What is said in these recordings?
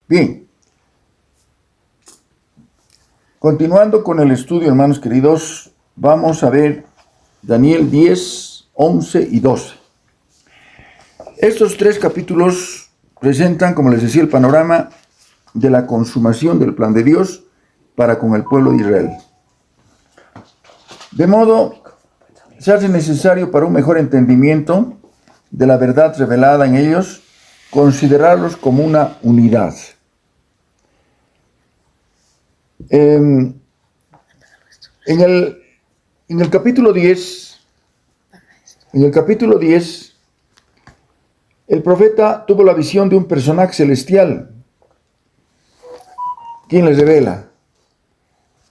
Bien. Continuando con el estudio, hermanos queridos, vamos a ver Daniel 10, 11 y 12. Estos tres capítulos presentan, como les decía, el panorama de la consumación del plan de Dios para con el pueblo de Israel. De modo, se hace necesario para un mejor entendimiento de la verdad revelada en ellos, considerarlos como una unidad. En el capítulo 10, el profeta tuvo la visión de un personaje celestial, quien les revela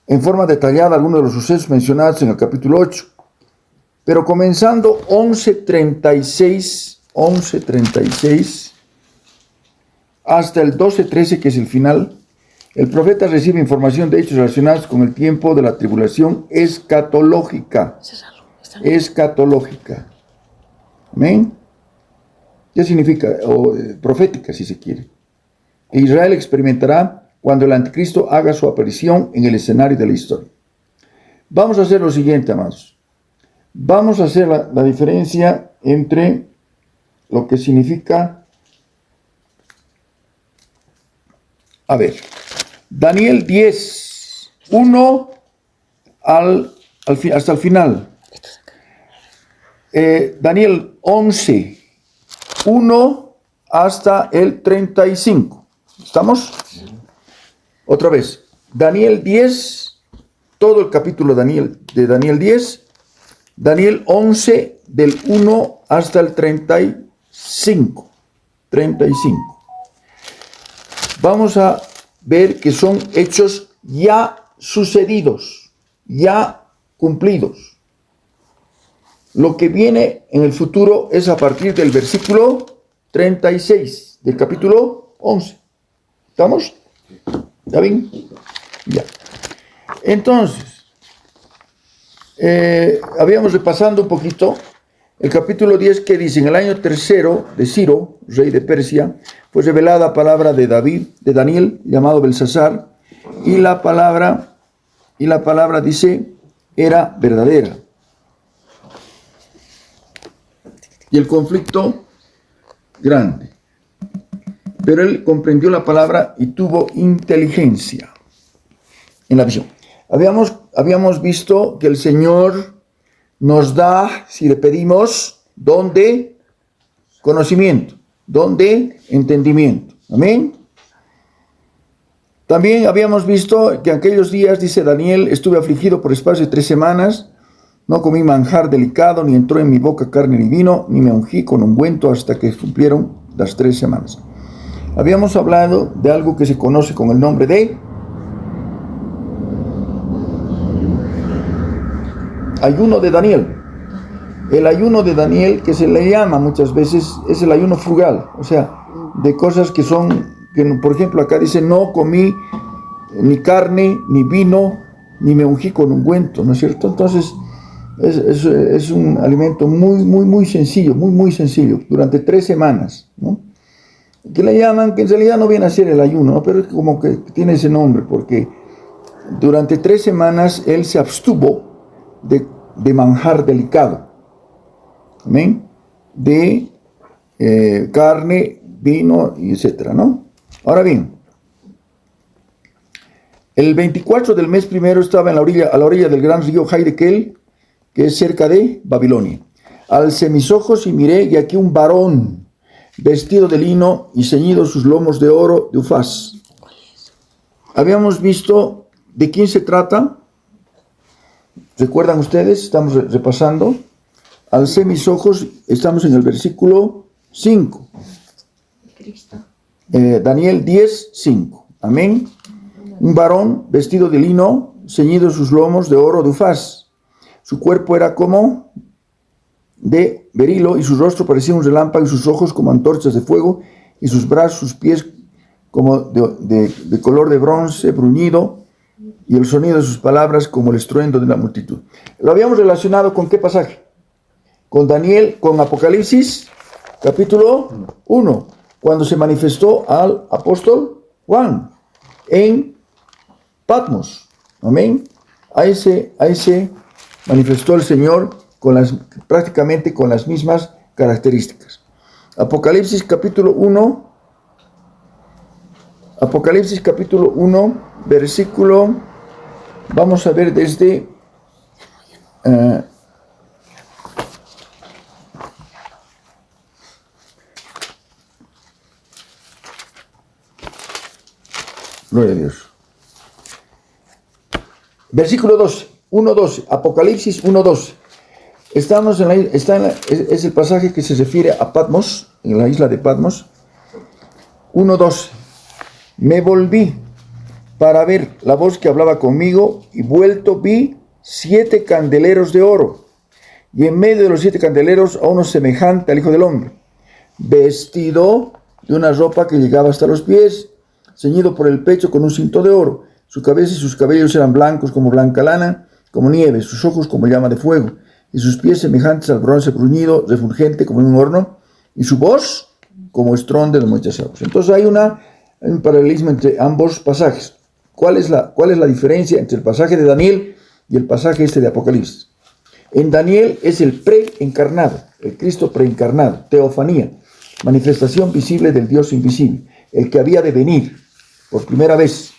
en forma detallada algunos de los sucesos mencionados en el capítulo 8. Pero comenzando 11:36 hasta el 12:13, que es el final, el profeta recibe información de hechos relacionados con el tiempo de la tribulación escatológica. Amén. ¿Qué significa? Profética, si se quiere. Que Israel experimentará cuando el anticristo haga su aparición en el escenario de la historia. Vamos a hacer lo siguiente, amados. Vamos a hacer la diferencia entre lo que significa. A ver, Daniel 10, 1 hasta el final. Daniel 11, 1 hasta el 35. ¿Estamos? Otra vez, Daniel 10, todo el capítulo de Daniel 10, Daniel 11, del 1 hasta el 35. Vamos a ver que son hechos ya sucedidos, ya cumplidos. Lo que viene en el futuro es a partir del versículo 36 del capítulo 11. ¿Estamos? ¿Está bien? Ya. Entonces, habíamos repasando un poquito el capítulo 10 que dice: en el año tercero de Ciro, rey de Persia, fue revelada palabra de Daniel, llamado Belsasar, y la palabra dice, era verdadera. Y el conflicto grande. Pero él comprendió la palabra y tuvo inteligencia en la visión. Habíamos visto que el Señor nos da, si le pedimos, don de conocimiento, don de entendimiento. Amén. También habíamos visto que aquellos días, dice Daniel, estuve afligido por espacio de 3 semanas, no comí manjar delicado, ni entró en mi boca carne ni vino, ni me ungí con ungüento hasta que cumplieron las 3 semanas. Habíamos hablado de algo que se conoce con el nombre de ayuno de Daniel. El ayuno de Daniel, que se le llama muchas veces, es el ayuno frugal, o sea, de cosas que son, que por ejemplo acá dice, no comí ni carne, ni vino, ni me ungí con ungüento, ¿no es cierto? Entonces, es un alimento muy sencillo, muy sencillo, durante 3 semanas, ¿no? Que le llaman, que en realidad no viene a ser el ayuno, ¿no? Pero es como que tiene ese nombre, porque durante 3 semanas él se abstuvo de manjar delicado, amén, de carne, vino, etcétera, ¿no? Ahora bien, el 24 del mes primero estaba a la orilla del gran río Haidekel, que es cerca de Babilonia. Alcé mis ojos y miré, y aquí un varón vestido de lino y ceñidos sus lomos de oro de Ufaz. Habíamos visto de quién se trata. ¿Recuerdan ustedes? Estamos repasando. Alcé mis ojos, estamos en el versículo 5. Daniel 10, 5. Amén. Un varón vestido de lino, ceñidos sus lomos de oro de Ufaz. Su cuerpo era como de berilo, y su rostro parecía un relámpago, y sus ojos como antorchas de fuego, y sus brazos, sus pies como de color de bronce bruñido, y el sonido de sus palabras como el estruendo de la multitud. Lo habíamos relacionado con ¿qué pasaje? Con Daniel, con Apocalipsis, capítulo 1, cuando se manifestó al apóstol Juan, en Patmos. Amén. Ahí se manifestó el Señor prácticamente con las mismas características. Apocalipsis capítulo 1, versículo, vamos a ver desde gloria a Dios. Versículo 12, 1:12, Apocalipsis 1:12. Es el pasaje que se refiere a Patmos, en la isla de Patmos. 1:12. Me volví para ver la voz que hablaba conmigo, y vuelto vi 7 candeleros de oro, y en medio de los 7 candeleros a uno semejante al Hijo del Hombre, vestido de una ropa que llegaba hasta los pies, ceñido por el pecho con un cinto de oro. Su cabeza y sus cabellos eran blancos como blanca lana, como nieve, sus ojos como llama de fuego, y sus pies semejantes al bronce bruñido, refulgente como en un horno, y su voz como estruendo de muchas aguas. Entonces hay un paralelismo entre ambos pasajes. ¿Cuál es la diferencia entre el pasaje de Daniel y el pasaje de Apocalipsis? En Daniel es el preencarnado, el Cristo preencarnado, teofanía, manifestación visible del Dios invisible, el que había de venir por primera vez.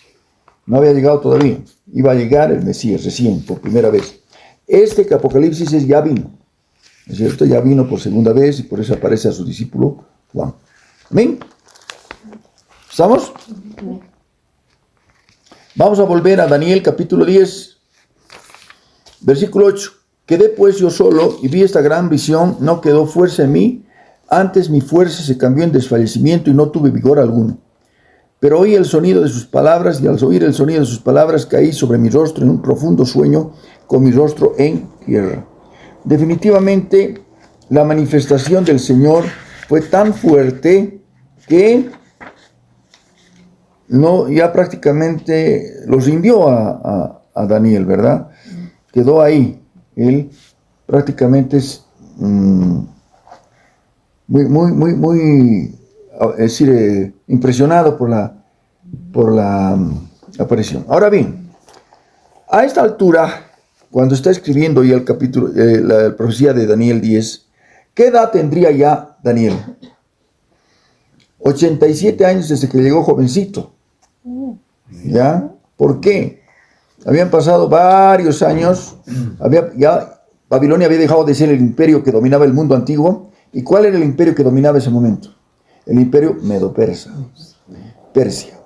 No había llegado todavía, iba a llegar el Mesías recién, por primera vez. Que Apocalipsis ya vino, ¿es cierto? Ya vino por segunda vez, y por eso aparece a su discípulo Juan. ¿Amén? ¿Estamos? Vamos a volver a Daniel capítulo 10, versículo 8. Quedé pues yo solo y vi esta gran visión, no quedó fuerza en mí, antes mi fuerza se cambió en desfallecimiento y no tuve vigor alguno. Pero oí el sonido de sus palabras, y al oír el sonido de sus palabras caí sobre mi rostro en un profundo sueño, con mi rostro en tierra. Definitivamente la manifestación del Señor fue tan fuerte que ya prácticamente los rindió a Daniel, ¿verdad? Quedó ahí. Él prácticamente es impresionado por la aparición. Ahora bien, a esta altura, cuando está escribiendo ya el capítulo, la profecía de Daniel 10, ¿qué edad tendría ya Daniel? 87 años desde que llegó jovencito. ¿Ya? ¿Por qué? Habían pasado varios años, Babilonia había dejado de ser el imperio que dominaba el mundo antiguo. ¿Y cuál era el imperio que dominaba ese momento? El imperio medo-persa, Persia.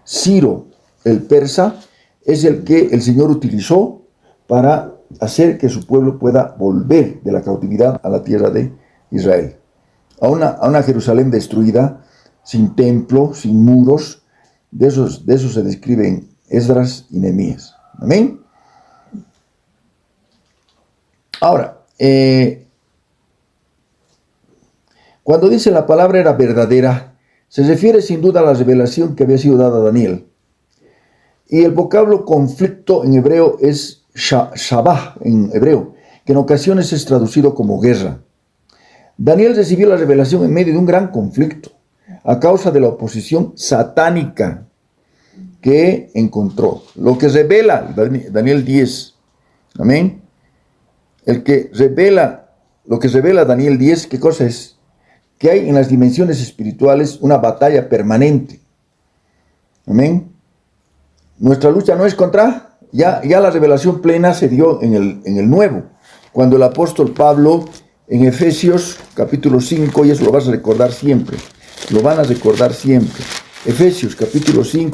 Ciro, el persa, es el que el Señor utilizó para hacer que su pueblo pueda volver de la cautividad a la tierra de Israel. A una Jerusalén destruida, sin templo, sin muros. De esos se describen Esdras y Nehemías. Amén. Ahora, cuando dice la palabra era verdadera, se refiere sin duda a la revelación que había sido dada a Daniel. Y el vocablo conflicto en hebreo es shabah en hebreo, que en ocasiones es traducido como guerra. Daniel recibió la revelación en medio de un gran conflicto, a causa de la oposición satánica que encontró. Lo que revela Daniel 10, amén. Lo que revela Daniel 10, ¿qué cosa es? Que hay en las dimensiones espirituales una batalla permanente. Amén. Nuestra lucha no es contra, ya la revelación plena se dio en el Nuevo, cuando el apóstol Pablo en Efesios capítulo 5, y eso lo vas a recordar siempre, lo van a recordar siempre. Efesios capítulo 6,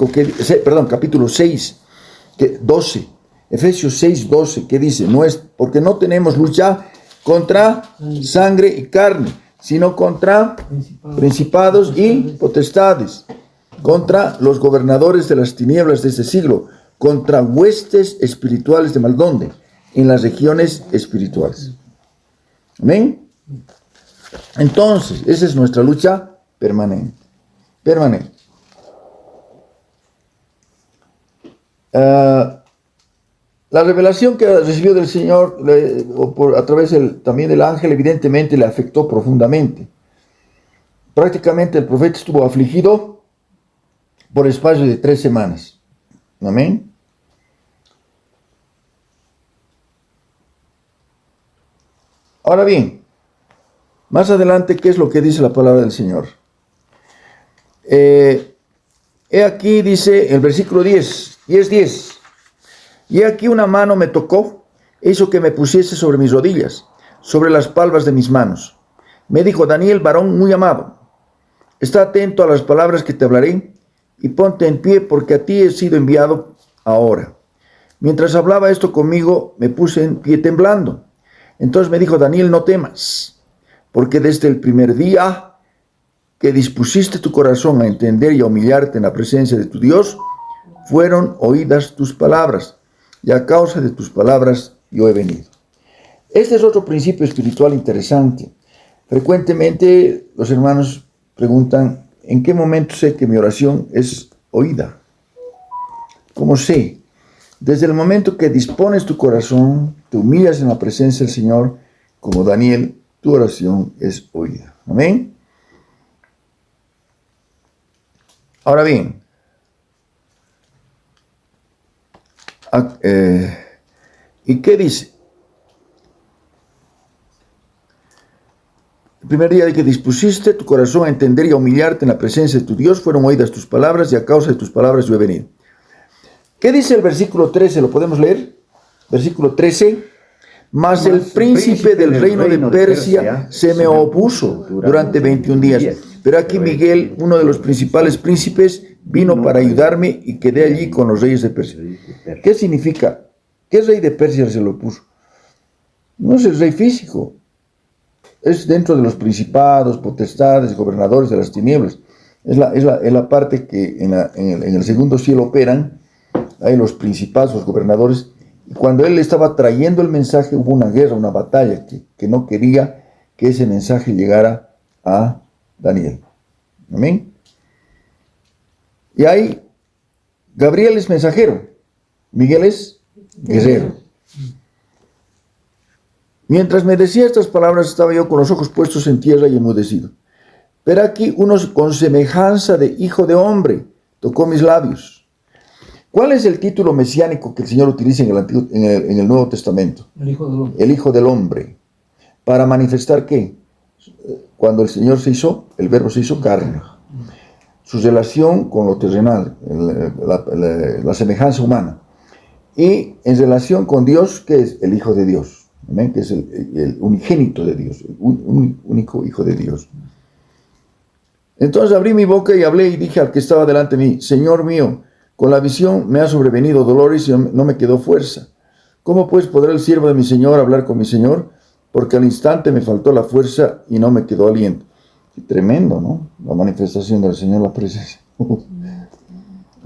12. Efesios 6, 12, que dice, porque no tenemos lucha contra sangre y carne, sino contra principados y potestades, contra los gobernadores de las tinieblas de este siglo, contra huestes espirituales de maldad en las regiones espirituales. Amén. Entonces, esa es nuestra lucha permanente. La revelación que recibió del Señor a través también del ángel, evidentemente le afectó profundamente. Prácticamente el profeta estuvo afligido por espacio de 3 semanas. Amén. Ahora bien, más adelante, ¿qué es lo que dice la palabra del Señor? He aquí, dice el versículo 10. Y aquí una mano me tocó, e hizo que me pusiese sobre mis rodillas, sobre las palmas de mis manos. Me dijo: Daniel, varón muy amado, está atento a las palabras que te hablaré, y ponte en pie, porque a ti he sido enviado ahora. Mientras hablaba esto conmigo, me puse en pie temblando. Entonces me dijo: Daniel, no temas, porque desde el primer día que dispusiste tu corazón a entender y a humillarte en la presencia de tu Dios, fueron oídas tus palabras, y a causa de tus palabras yo he venido. Este es otro principio espiritual interesante. Frecuentemente los hermanos preguntan: ¿en qué momento sé que mi oración es oída? ¿Cómo sé? Desde el momento que dispones tu corazón, te humillas en la presencia del Señor, como Daniel, tu oración es oída. Amén. Ahora bien, ¿y qué dice? El primer día de que dispusiste tu corazón a entender y a humillarte en la presencia de tu Dios, fueron oídas tus palabras, y a causa de tus palabras yo he venido. ¿Qué dice el versículo 13? ¿Lo podemos leer? Versículo 13. Mas el príncipe del reino de Persia se me opuso durante 21 días. Pero aquí Miguel, uno de los principales príncipes, vino para ayudarme y quedé allí con los reyes de Persia. ¿Qué significa? ¿Qué rey de Persia se le opuso? No es el rey físico. Es dentro de los principados, potestades, gobernadores de las tinieblas. Es la parte que en el segundo cielo operan. Hay los principados, los gobernadores. Y cuando él estaba trayendo el mensaje, hubo una guerra, una batalla, que no quería que ese mensaje llegara a Daniel. Amén. Y ahí, Gabriel es mensajero, Miguel es guerrero. Mientras me decía estas palabras, estaba yo con los ojos puestos en tierra y enmudecido. Pero aquí uno con semejanza de hijo de hombre tocó mis labios. ¿Cuál es el título mesiánico que el Señor utiliza en el Nuevo Testamento? El Hijo del Hombre. El Hijo del Hombre. ¿Para manifestar qué? Cuando el Señor se hizo, el Verbo se hizo carne. Su relación con lo terrenal, la semejanza humana. Y en relación con Dios, ¿qué es? El Hijo de Dios. ¿Amén? Que es el unigénito de Dios, el único Hijo de Dios. Entonces abrí mi boca y hablé y dije al que estaba delante de mí: Señor mío, con la visión me ha sobrevenido dolores y no me quedó fuerza. ¿Cómo pues podrá el siervo de mi Señor hablar con mi Señor? Porque al instante me faltó la fuerza y no me quedó aliento. Qué tremendo, ¿no? La manifestación del Señor, la presencia.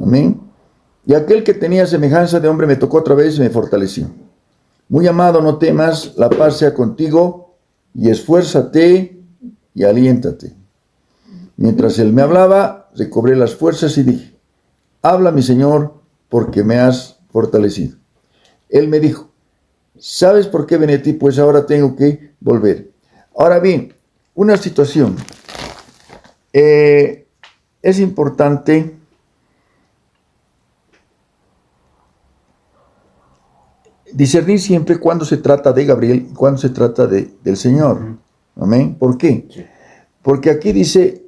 Amén. Y aquel que tenía semejanza de hombre me tocó otra vez y me fortaleció. Muy amado, no temas, la paz sea contigo, y esfuérzate y aliéntate. Mientras él me hablaba, recobré las fuerzas y dije: habla, mi Señor, porque me has fortalecido. Él me dijo: ¿sabes por qué vine a ti? Pues ahora tengo que volver. Ahora bien, una situación. Es importante discernir siempre cuando se trata de Gabriel y cuando se trata del Señor. Amén. ¿Por qué? Porque aquí dice: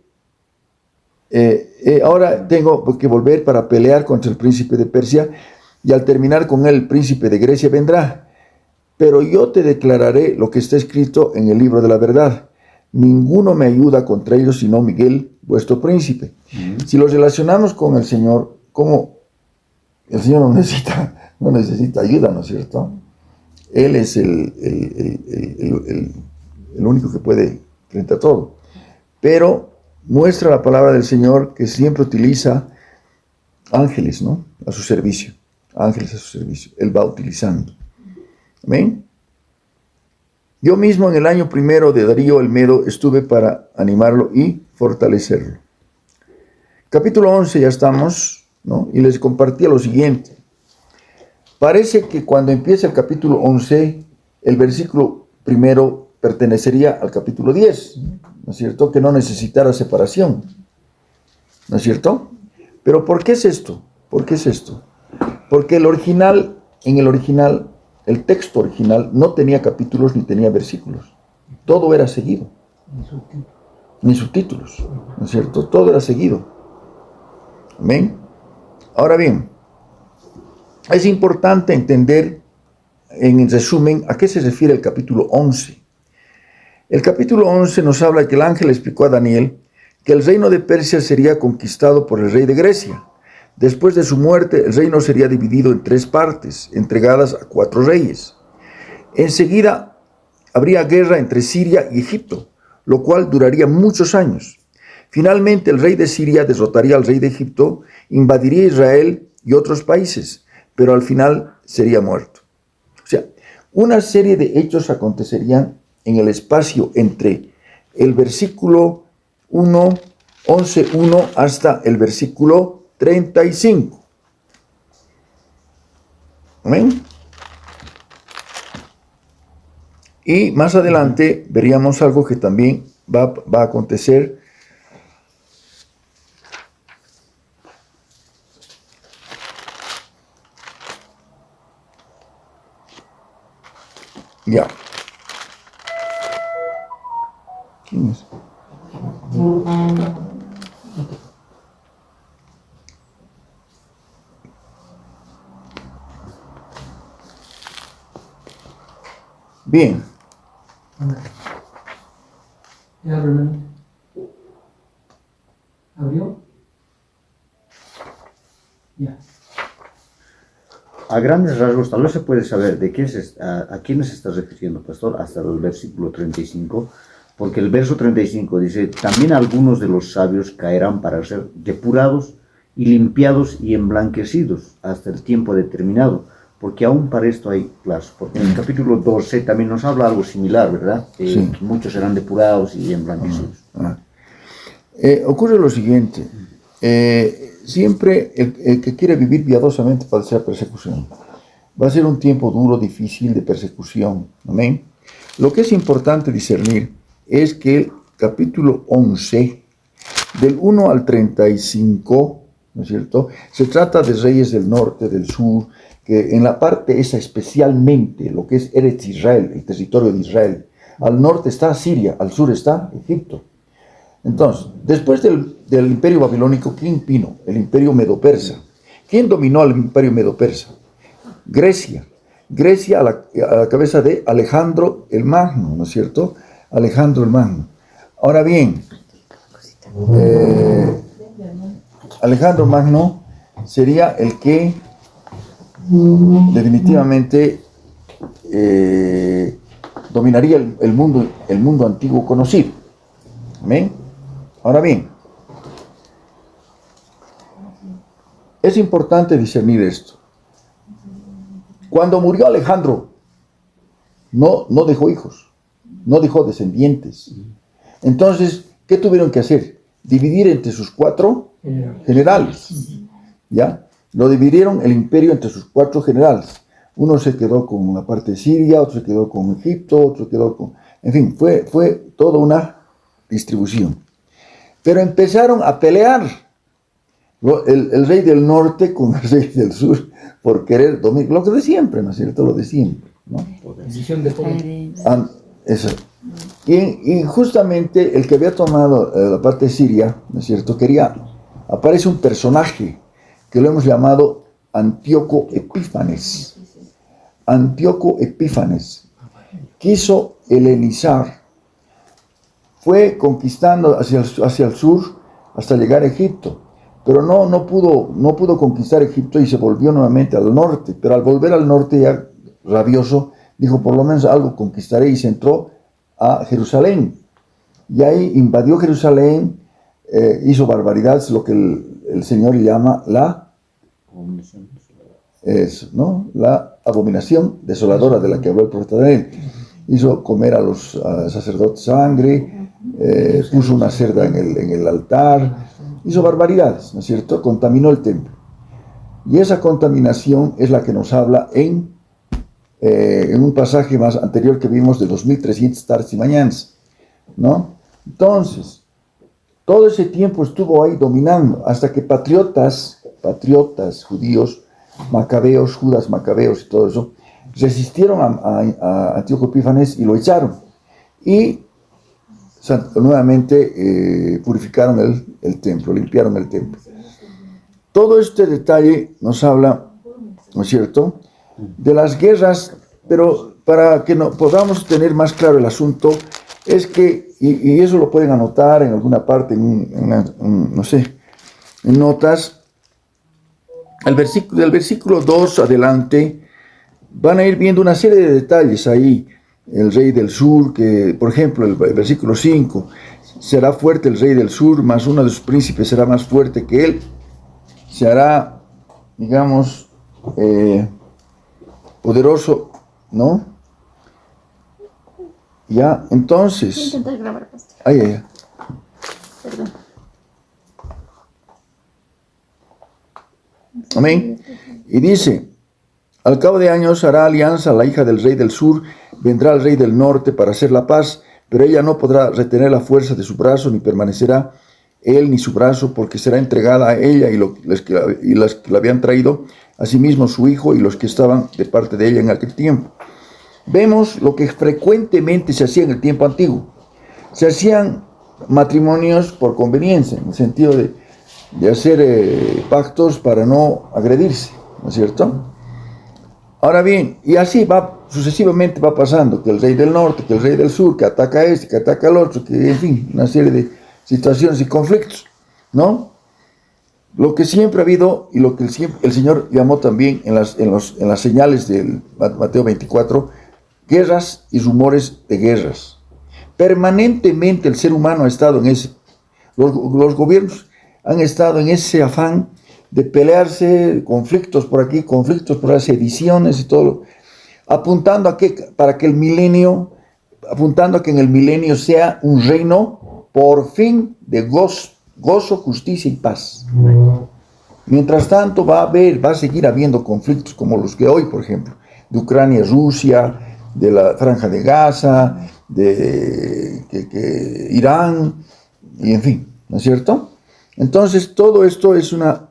ahora tengo que volver para pelear contra el príncipe de Persia, y al terminar con él, el príncipe de Grecia vendrá. Pero yo te declararé lo que está escrito en el libro de la verdad. Ninguno me ayuda contra ellos, sino Miguel, vuestro príncipe. Si lo relacionamos con el Señor, como el Señor no necesita ayuda, ¿no es cierto? Él es el único que puede frente a todo. Pero muestra la palabra del Señor que siempre utiliza ángeles, ¿no? A su servicio. Ángeles a su servicio. Él va utilizando. Amén. Yo mismo en el año primero de Darío el Medo estuve para animarlo y fortalecerlo. Capítulo 11 ya estamos, ¿no? Y les compartía lo siguiente. Parece que cuando empieza el capítulo 11, el versículo primero pertenecería al capítulo 10, ¿no es cierto? Que no necesitara separación, ¿no es cierto? Pero ¿por qué es esto? ¿Por qué es esto? Porque el texto original no tenía capítulos ni tenía versículos. Todo era seguido. Ni subtítulos, ¿no es cierto? Todo era seguido. Amén. Ahora bien, es importante entender, en resumen, a qué se refiere el capítulo 11. El capítulo 11 nos habla que el ángel explicó a Daniel que el reino de Persia sería conquistado por el rey de Grecia. Después de su muerte, el reino sería dividido en 3 partes, entregadas a 4 reyes. Enseguida, habría guerra entre Siria y Egipto, lo cual duraría muchos años. Finalmente, el rey de Siria derrotaría al rey de Egipto, invadiría Israel y otros países, pero al final sería muerto. O sea, una serie de hechos acontecerían en el espacio entre el versículo 11:1 hasta el versículo 35. ¿Amén? Y más adelante veríamos algo que también va a acontecer. Ya. ¿Quién es? Bien. Ya, René. ¿Abrió? Ya. A grandes rasgos, tal vez se puede saber de a quiénes se está refiriendo, pastor, hasta el versículo 35, porque el verso 35 dice, también algunos de los sabios caerán para ser depurados y limpiados y emblanquecidos hasta el tiempo determinado, porque aún para esto hay plazo, porque en el capítulo 12 también nos habla algo similar, ¿verdad? Sí. Muchos serán depurados y emblanquecidos. Ocurre lo siguiente, siempre el que quiere vivir piadosamente padecerá persecución. Va a ser un tiempo duro, difícil de persecución. Amén. Lo que es importante discernir es que el capítulo 11, del 1 al 35, ¿no es cierto?, se trata de reyes del norte, del sur, que en la parte esa especialmente, lo que es Eretz Israel, el territorio de Israel, al norte está Siria, al sur está Egipto. Entonces, después del imperio babilónico, ¿quién vino? El imperio medo-persa. ¿Quién dominó al imperio medo-persa? Grecia. Grecia a la cabeza de Alejandro el Magno, ¿no es cierto? Alejandro el Magno. Ahora bien, Alejandro Magno sería el que definitivamente dominaría el mundo antiguo conocido. ¿Amén? Ahora bien, es importante discernir esto. Cuando murió Alejandro, no dejó hijos, no dejó descendientes. Entonces, ¿qué tuvieron que hacer? Dividir entre sus 4 generales. ¿Ya? Lo dividieron el imperio entre sus 4 generales. Uno se quedó con la parte de Siria, otro se quedó con Egipto, otro quedó con... En fin, fue toda una distribución. Pero empezaron a pelear el rey del norte con el rey del sur por querer dominar, lo que de siempre, ¿no es cierto? Lo de siempre, ¿no? Decisión de poder. Eso. Y justamente el que había tomado la parte de Siria, ¿no es cierto?, aparece un personaje que lo hemos llamado Antíoco Epífanes. Antíoco Epífanes quiso helenizar, fue conquistando hacia el sur hasta llegar a Egipto, pero no pudo conquistar Egipto y se volvió nuevamente al norte. Pero al volver al norte, ya rabioso, dijo, por lo menos algo conquistaré, y se entró a Jerusalén. Y ahí invadió Jerusalén, hizo barbaridades, lo que el Señor llama la abominación desoladora de la que habló el profeta Daniel. Hizo comer a los sacerdotes sangre, puso una cerda en el altar, hizo barbaridades, ¿no es cierto? Contaminó el templo. Y esa contaminación es la que nos habla en un pasaje más anterior que vimos de 2300 tardes y mañanas, ¿no? Entonces, todo ese tiempo estuvo ahí dominando, hasta que patriotas judíos, macabeos, Judas Macabeos y todo eso, resistieron a Antíoco Epífanes y lo echaron. Y nuevamente purificaron el templo, limpiaron el templo. Todo este detalle nos habla, ¿no es cierto?, de las guerras, pero para que podamos tener más claro el asunto, es que, y eso lo pueden anotar en alguna parte, no sé, en notas, del versículo 2 adelante, van a ir viendo una serie de detalles ahí. El rey del sur, que por ejemplo el versículo 5, será fuerte el rey del sur, mas uno de sus príncipes será más fuerte que él, se hará, digamos, poderoso, ¿no? Ya, entonces... Voy a intentar grabar, pastor. Ay. Perdón. Amén. Y dice, al cabo de años hará alianza la hija del rey del sur, vendrá el rey del norte para hacer la paz, pero ella no podrá retener la fuerza de su brazo, ni permanecerá él ni su brazo, porque será entregada a ella y las que la habían traído, asimismo su hijo y los que estaban de parte de ella en aquel tiempo. Vemos lo que frecuentemente se hacía en el tiempo antiguo. Se hacían matrimonios por conveniencia, en el sentido de hacer pactos para no agredirse, ¿no es cierto? Ahora bien, y así sucesivamente va pasando, que el rey del norte, que el rey del sur, que ataca a este, que ataca al otro, que en fin, una serie de situaciones y conflictos, ¿no? Lo que siempre ha habido, y lo que el Señor llamó también en las señales del Mateo 24, guerras y rumores de guerras. Permanentemente el ser humano ha estado en ese, los gobiernos han estado en ese afán de pelearse, conflictos por aquí, conflictos por allá, sediciones y todo, apuntando a que en el milenio sea un reino por fin de gozo, justicia y paz. Mientras tanto va a seguir habiendo conflictos como los que hoy, por ejemplo, de Ucrania, Rusia, de la Franja de Gaza, de Irán, y en fin, ¿no es cierto? Entonces todo esto es una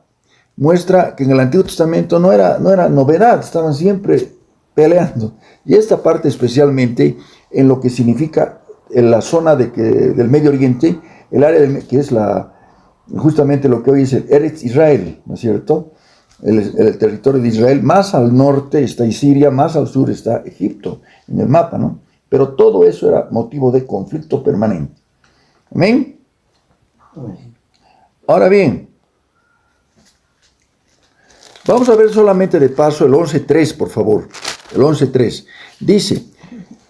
muestra que en el Antiguo Testamento no era novedad, estaban siempre peleando. Y esta parte especialmente en lo que significa en la zona del Medio Oriente, el área que es justamente lo que hoy es el Eretz Israel, ¿no es cierto? El territorio de Israel, más al norte está Siria, más al sur está Egipto, en el mapa, ¿no? Pero todo eso era motivo de conflicto permanente. ¿Amén? Ahora bien, vamos a ver solamente de paso el 11.3, por favor. El 11.3 dice,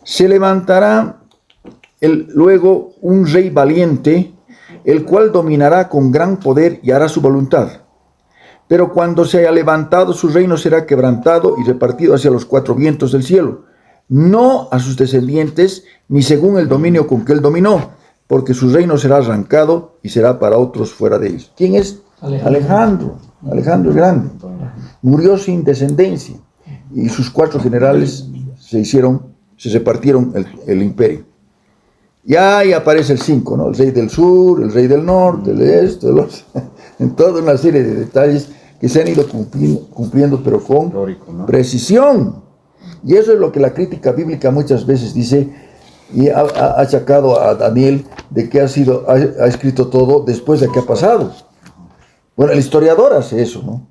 se levantará luego un rey valiente, el cual dominará con gran poder y hará su voluntad. Pero cuando se haya levantado, su reino será quebrantado y repartido hacia los cuatro vientos del cielo, no a sus descendientes, ni según el dominio con que él dominó, porque su reino será arrancado y será para otros fuera de ellos. ¿Quién es? Alejandro el Grande. Murió sin descendencia y sus cuatro generales se repartieron el imperio. Y ahí aparece el 5, ¿no? El rey del sur, el rey del norte, el este, en toda una serie de detalles que se han ido cumpliendo, pero con precisión. Y eso es lo que la crítica bíblica muchas veces dice, y ha achacado a Daniel de que ha escrito todo después de que ha pasado. Bueno, el historiador hace eso, ¿no?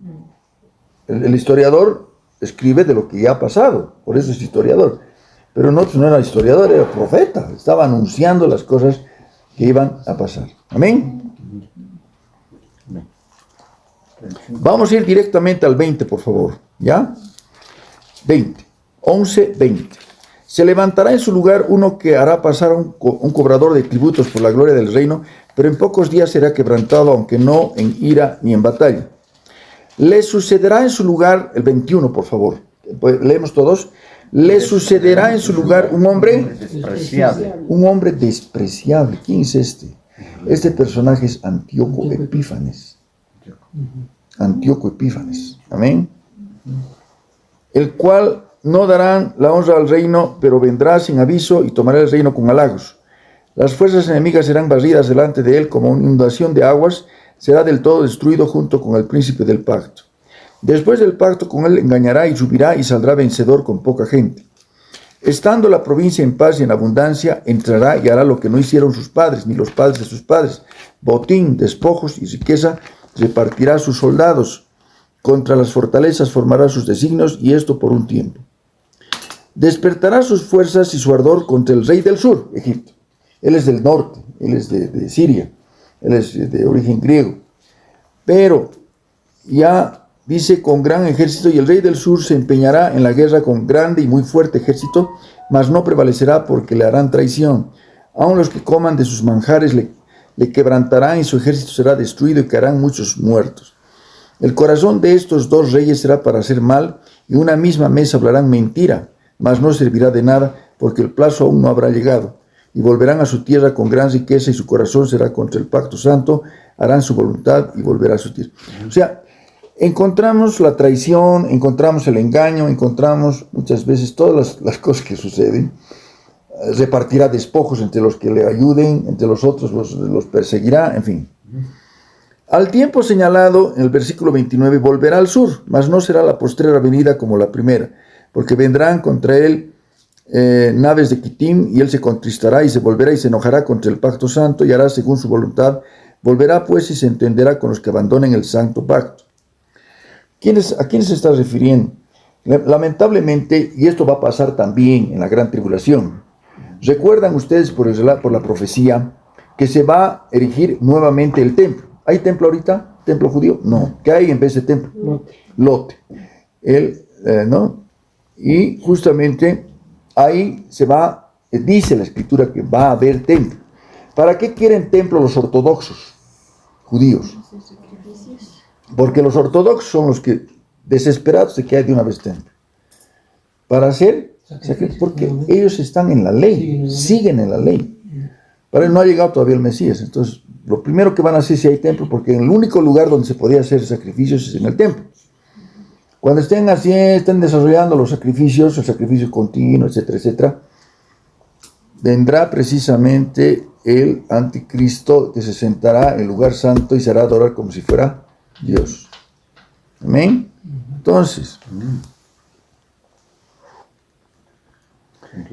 El historiador escribe de lo que ya ha pasado, por eso es historiador. Pero no era historiador, era profeta, estaba anunciando las cosas que iban a pasar. Amén. Vamos a ir directamente al 20, por favor. ¿Ya? 11:20. Se levantará en su lugar uno que hará pasar a un cobrador de tributos por la gloria del reino, pero en pocos días será quebrantado, aunque no en ira ni en batalla. Le sucederá en su lugar, el 21, por favor. Leemos todos. Le sucederá en su lugar un hombre despreciable. Un hombre despreciable. ¿Quién es este? Este personaje es Antíoco Epífanes. Antíoco Epífanes. Amén. El cual no darán la honra al reino, pero vendrá sin aviso y tomará el reino con halagos. Las fuerzas enemigas serán barridas delante de él como una inundación de aguas, será del todo destruido junto con el príncipe del pacto. Después del pacto con él engañará y subirá y saldrá vencedor con poca gente. Estando la provincia en paz y en abundancia, entrará y hará lo que no hicieron sus padres, ni los padres de sus padres. Botín, despojos y riqueza repartirá a sus soldados. Contra las fortalezas formará sus designios, y esto por un tiempo. Despertará sus fuerzas y su ardor contra el rey del sur, Egipto. Él es del norte, él es de Siria, él es de origen griego. Pero ya dice con gran ejército, y el rey del sur se empeñará en la guerra con grande y muy fuerte ejército, mas no prevalecerá porque le harán traición. Aun los que coman de sus manjares le quebrantarán, y su ejército será destruido y caerán muchos muertos. El corazón de estos dos reyes será para hacer mal, y una misma mesa hablarán mentira, mas no servirá de nada, porque el plazo aún no habrá llegado. Y volverán a su tierra con gran riqueza, y su corazón será contra el pacto santo, harán su voluntad y volverá a su tierra. O sea, encontramos la traición, encontramos el engaño, encontramos muchas veces todas las cosas que suceden. Repartirá despojos entre los que le ayuden, entre los otros los perseguirá, en fin. Al tiempo señalado, en el versículo 29, volverá al sur, mas no será la postrera venida como la primera, porque vendrán contra él naves de Quitim, y él se contristará y se volverá y se enojará contra el pacto santo, y hará según su voluntad. Volverá pues y se entenderá con los que abandonen el santo pacto. ¿A quiénes se está refiriendo? Lamentablemente, y esto va a pasar también en la gran tribulación, ¿recuerdan ustedes por la profecía que se va a erigir nuevamente el templo? ¿Hay templo ahorita? ¿Templo judío? No. ¿Qué hay en vez de templo? Lote. ¿No? Y justamente ahí dice la escritura que va a haber templo. ¿Para qué quieren templo los ortodoxos judíos? Porque los ortodoxos son los que desesperados de que hay de una vez templo. Para hacer sacrificios, porque ellos están en la ley, siguen en la ley. Para él no ha llegado todavía el Mesías. Entonces, lo primero que van a hacer si hay templo, porque en el único lugar donde se podía hacer sacrificios es en el templo. Cuando estén desarrollando los sacrificios, el sacrificio continuo, etcétera, etcétera, vendrá precisamente el anticristo que se sentará en el lugar santo y se hará adorar como si fuera Dios. Amén. Entonces,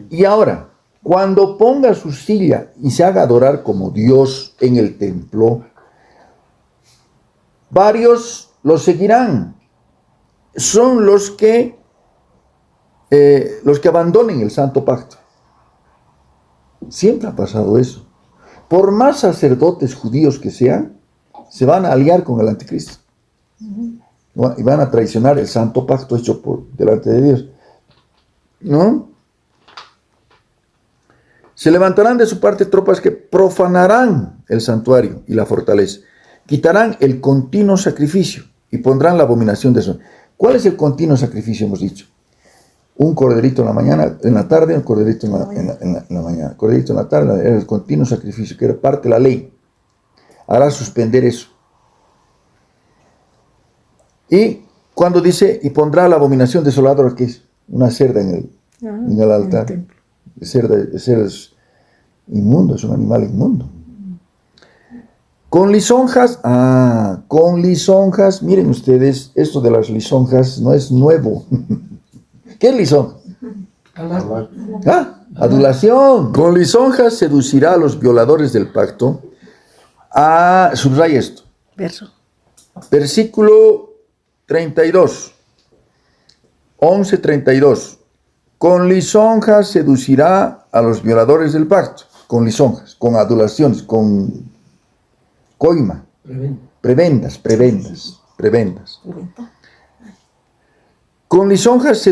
y ahora, cuando ponga su silla y se haga adorar como Dios en el templo, varios lo seguirán. Son los que abandonen el santo pacto. Siempre ha pasado eso. Por más sacerdotes judíos que sean, se van a aliar con el anticristo. Y van a traicionar el santo pacto hecho delante de Dios. ¿No? Se levantarán de su parte tropas que profanarán el santuario y la fortaleza. Quitarán el continuo sacrificio y pondrán la abominación de eso. ¿Cuál es el continuo sacrificio? Hemos dicho. Un corderito en la mañana, en la tarde, un corderito en la mañana. Corderito en la tarde, era el continuo sacrificio, que era parte de la ley. Hará suspender eso. Y cuando dice, y pondrá la abominación desoladora, que es una cerda en el altar. El cerda es inmundo, es un animal inmundo. Con lisonjas, miren ustedes, esto de las lisonjas no es nuevo. ¿Qué es lisonja? Adulación. Con lisonjas seducirá a los violadores del pacto. Subraya esto. Versículo 32. 11:32. Con lisonjas seducirá a los violadores del pacto. Con lisonjas, con adulaciones, con coima. Prebendas. Con lisonjas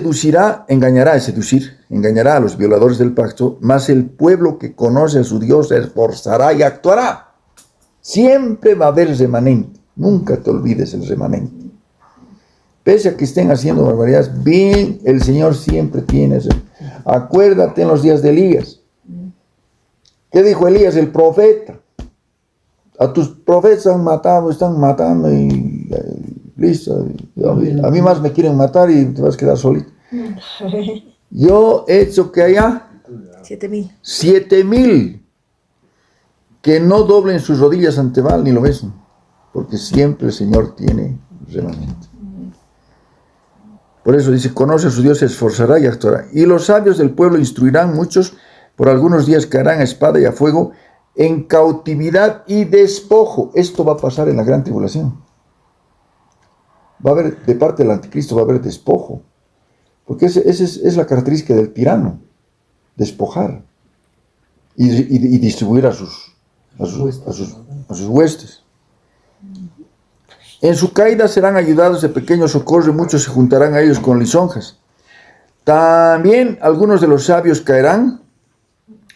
engañará a los violadores del pacto, mas el pueblo que conoce a su Dios se esforzará y actuará. Siempre va a haber remanente. Nunca te olvides el remanente. Pese a que estén haciendo barbaridades, bien, el Señor siempre tiene eso. Acuérdate en los días de Elías. ¿Qué dijo Elías, el profeta? A tus profetas están matando y listo. A mí más me quieren matar y te vas a quedar solito. Yo he hecho que haya 7,000. 7,000 que no doblen sus rodillas ante Baal ni lo besen, porque siempre el Señor tiene remanente. Por eso dice, conoce a su Dios, se esforzará y actuará. Y los sabios del pueblo instruirán, muchos por algunos días caerán a espada y a fuego, en cautividad y despojo. Esto va a pasar en la gran tribulación. Va a haber, de parte del anticristo, va a haber despojo. Porque esa es la característica del tirano, despojar y distribuir a sus huestes. En su caída serán ayudados de pequeño socorro y muchos se juntarán a ellos con lisonjas. También algunos de los sabios caerán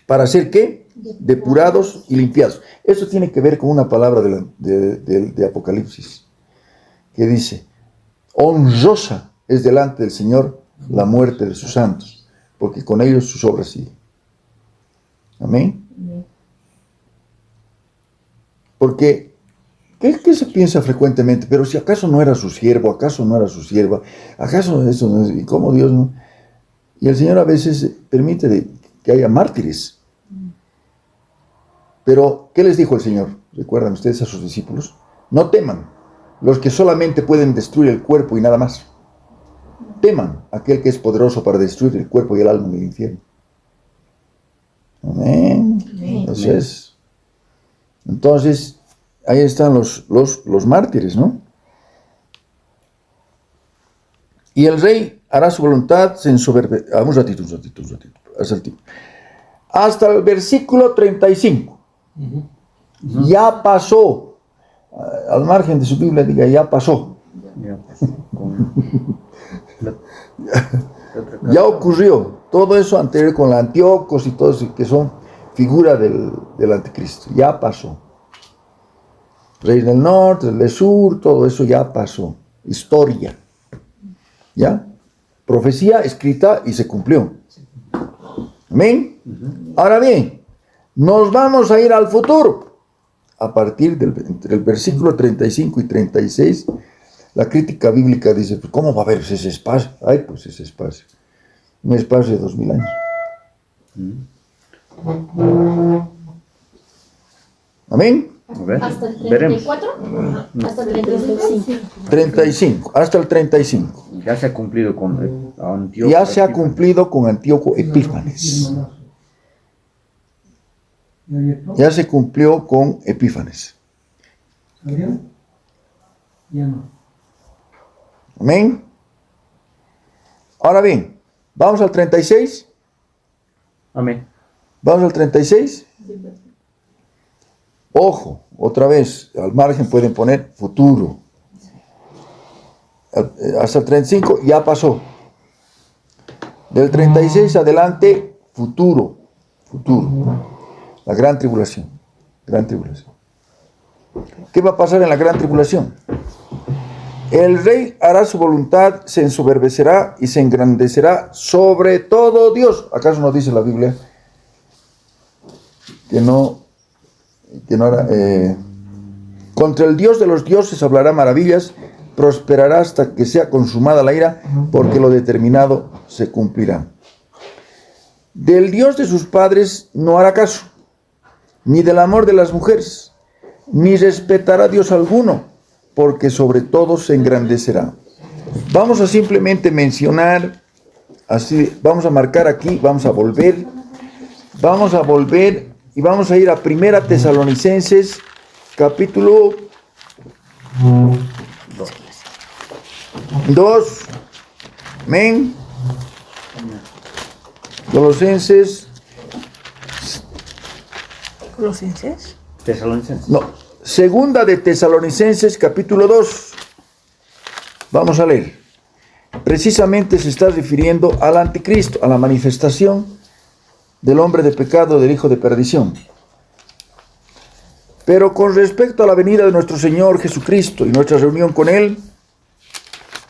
para ser ¿qué? Depurados y limpiados. Esto tiene que ver con una palabra de Apocalipsis que dice, honrosa es delante del Señor la muerte de sus santos, porque con ellos sus obras siguen. Amén. Porque ¿qué se piensa frecuentemente? Pero si acaso no era su siervo, acaso no era su sierva, acaso eso no es, y cómo Dios no. Y el Señor a veces permite que haya mártires. Pero, ¿qué les dijo el Señor? ¿Recuerdan ustedes a sus discípulos? No teman los que solamente pueden destruir el cuerpo y nada más. Teman aquel que es poderoso para destruir el cuerpo y el alma en el infierno. Amén. Así es. Entonces, ahí están los mártires, ¿no? Y el rey hará su voluntad, se ensoberbecerá. Un ratito. Hasta el versículo 35. Ya pasó. Al margen de su Biblia diga, ya pasó. Ya ocurrió. Todo eso anterior con la Antíocos y todo eso, que son figura del anticristo. Ya pasó. Rey del norte, del sur, todo eso ya pasó. Historia. ¿Ya? Profecía escrita y se cumplió. Amén. Ahora bien, nos vamos a ir al futuro. A partir del versículo 35 y 36, la crítica bíblica dice, pues, ¿cómo va a haber ese espacio? Ay, pues ese espacio. Un espacio de 2000 años. Amén. ¿Hasta el 34? Hasta el 35. 35, hasta el 35. Ya se ha cumplido con Antíoco. Ya se ha cumplido con Antíoco Epífanes. Ya se cumplió con Epífanes. ¿Abrió? Ya no. Amén. Ahora bien, vamos al 36. Amén. Vamos al 36. Ojo, otra vez, al margen pueden poner futuro. Hasta el 35 ya pasó. Del 36 adelante, futuro. La gran tribulación. ¿Qué va a pasar en la gran tribulación? El rey hará su voluntad, se ensoberbecerá y se engrandecerá sobre todo Dios. ¿Acaso no dice la Biblia que no hará? Contra el Dios de los dioses hablará maravillas, prosperará hasta que sea consumada la ira, porque lo determinado se cumplirá. Del Dios de sus padres no hará caso, ni del amor de las mujeres, ni respetará a Dios alguno, porque sobre todo se engrandecerá. Vamos a simplemente mencionar, así, vamos a marcar aquí, vamos a volver y vamos a ir a 1 Tesalonicenses, capítulo 2. Amén. ¿Colosenses? Tesalonicenses. No, segunda de Tesalonicenses, capítulo 2. Vamos a leer. Precisamente se está refiriendo al anticristo, a la manifestación del hombre de pecado, del hijo de perdición. Pero con respecto a la venida de nuestro Señor Jesucristo y nuestra reunión con Él,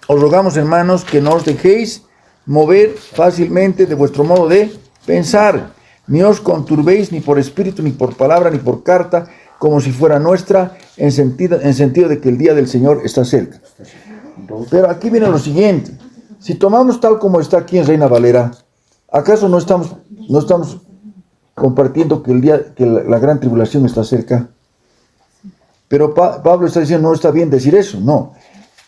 os rogamos, hermanos, que no os dejéis mover fácilmente de vuestro modo de pensar, ni os conturbéis ni por espíritu, ni por palabra, ni por carta, como si fuera nuestra, en sentido de que el día del Señor está cerca. Pero aquí viene lo siguiente. Si tomamos tal como está aquí en Reina Valera, ¿acaso no estamos compartiendo que la gran tribulación está cerca. Pero Pablo está diciendo, no está bien decir eso, no.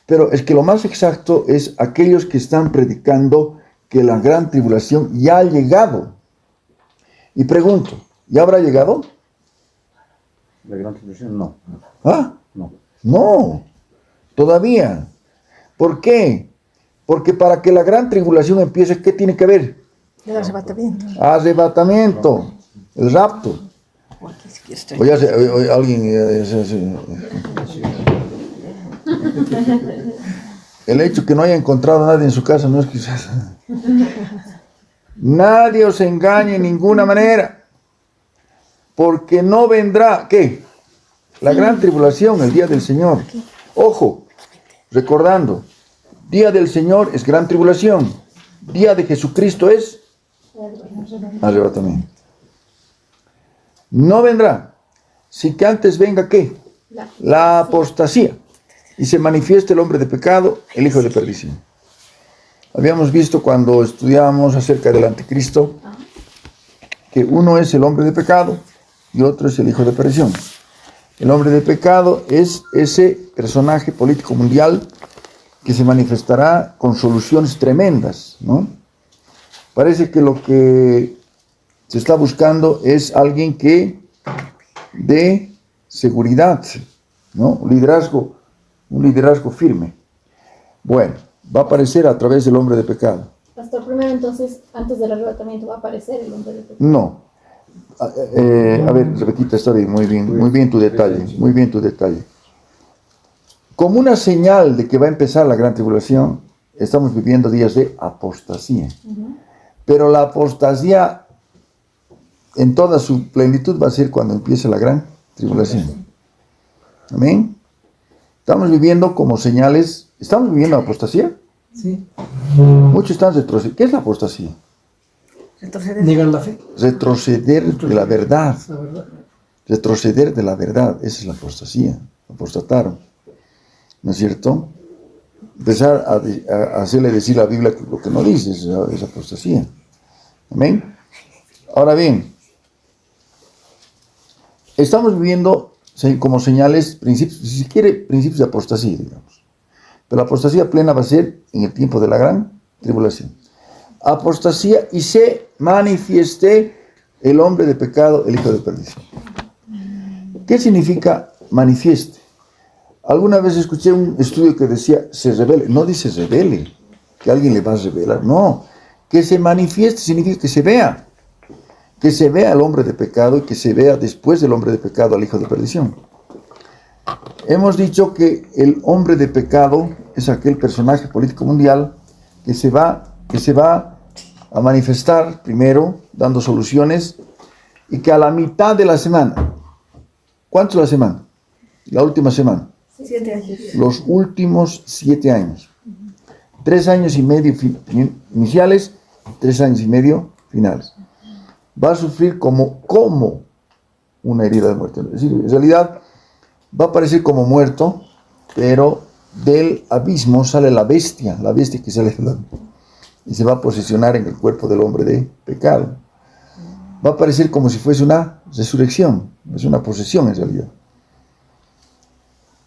Pero es que lo más exacto es aquellos que están predicando que la gran tribulación ya ha llegado. Y pregunto, ¿ya habrá llegado? La gran tribulación no. ¿Ah? No. No, todavía. ¿Por qué? Porque para que la gran tribulación empiece, ¿qué tiene que haber? El arrebatamiento. Arrebatamiento, el rapto. Oye, alguien... El hecho que no haya encontrado a nadie en su casa no es quizás... Nadie os engañe en ninguna manera, porque no vendrá, ¿qué? La gran tribulación, el día del Señor. Ojo, recordando, día del Señor es gran tribulación, día de Jesucristo es arrebatamiento. No vendrá, si que antes venga, ¿qué? La apostasía, y se manifieste el hombre de pecado, el hijo de perdición. Habíamos visto cuando estudiábamos acerca del anticristo, que uno es el hombre de pecado y otro es el hijo de perdición. El hombre de pecado es ese personaje político mundial que se manifestará con soluciones tremendas, ¿no? Parece que lo que se está buscando es alguien que dé seguridad, ¿no? Un liderazgo firme. Bueno, va a aparecer a través del hombre de pecado. Pastor, primero entonces, antes del arrebatamiento, ¿va a aparecer el hombre de pecado? No. A ver, Rebequita, está bien, muy bien tu detalle. Como una señal de que va a empezar la gran tribulación, estamos viviendo días de apostasía. Pero la apostasía en toda su plenitud va a ser cuando empiece la gran tribulación. Amén. Estamos viviendo como señales. ¿Estamos viviendo apostasía? Sí. Muchos están retrocediendo. ¿Qué es la apostasía? Negar la fe. Retroceder de la verdad. La verdad. Retroceder de la verdad. Esa es la apostasía. Apostataron. ¿No es cierto? Empezar a hacerle decir a la Biblia lo que no dice es apostasía. Amén. Ahora bien, estamos viviendo como señales, principios, si se quiere, principios de apostasía, digamos. Pero la apostasía plena va a ser en el tiempo de la gran tribulación. Apostasía y se manifieste el hombre de pecado, el hijo de perdición. ¿Qué significa manifieste? Alguna vez escuché un estudio que decía se revele. No dice revele, que alguien le va a revelar. No, que se manifieste significa que se vea. Que se vea al hombre de pecado y que se vea después del hombre de pecado al hijo de perdición. Hemos dicho que el hombre de pecado es aquel personaje político mundial que se va a manifestar primero dando soluciones y que a la mitad de la semana, ¿cuánto es la semana? La última semana. 7 años. Los últimos 7 años. 3 años y medio iniciales, 3 años y medio finales. Va a sufrir como una herida de muerte. Es decir, en realidad va a parecer como muerto, pero del abismo sale la bestia que sale y se va a posicionar en el cuerpo del hombre de pecado. Va a parecer como si fuese una resurrección, es una posesión en realidad.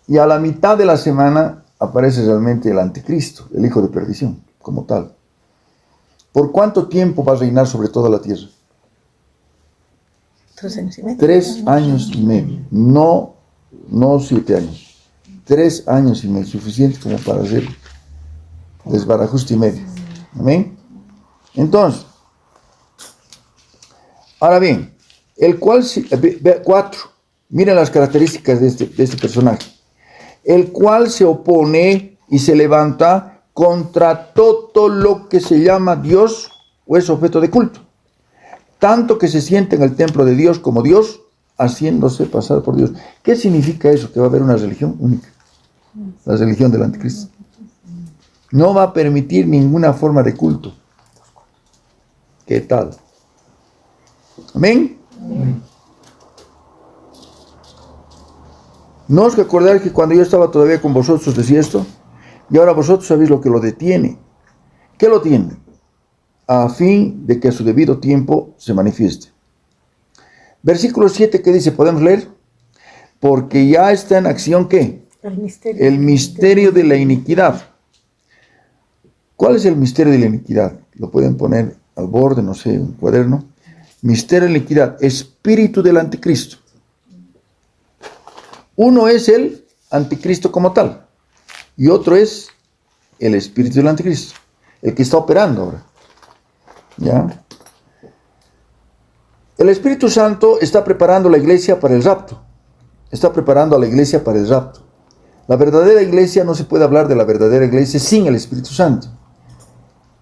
Y a la mitad de la semana aparece realmente el anticristo, el hijo de perdición, como tal. ¿Por cuánto tiempo va a reinar sobre toda la tierra? 3 años y medio. 3 años y medio, no 7 años. 3 años y medio, suficiente como para hacer desbarajuste y medio. Amén. Entonces, ahora bien, el cual, 4, miren las características de este personaje. El cual se opone y se levanta contra todo lo que se llama Dios o es objeto de culto. Tanto que se siente en el templo de Dios como Dios, haciéndose pasar por Dios. ¿Qué significa eso? Que va a haber una religión única. La religión del anticristo. No va a permitir ninguna forma de culto. ¿Qué tal? Amén. ¿No os acordáis que cuando yo estaba todavía con vosotros decía esto? Y ahora vosotros sabéis lo que lo detiene. ¿Qué lo tiene? A fin de que a su debido tiempo se manifieste. Versículo 7, ¿qué dice? ¿Podemos leer? Porque ya está en acción, ¿qué? El misterio de la iniquidad. ¿Cuál es el misterio de la iniquidad? Lo pueden poner al borde, no sé, un cuaderno. Misterio de la iniquidad, espíritu del anticristo. Uno es el anticristo como tal, y otro es el espíritu del anticristo, el que está operando ahora. ¿Ya? El Espíritu Santo está preparando la iglesia para el rapto. Está preparando a la iglesia para el rapto. La verdadera iglesia, no se puede hablar de la verdadera iglesia sin el Espíritu Santo.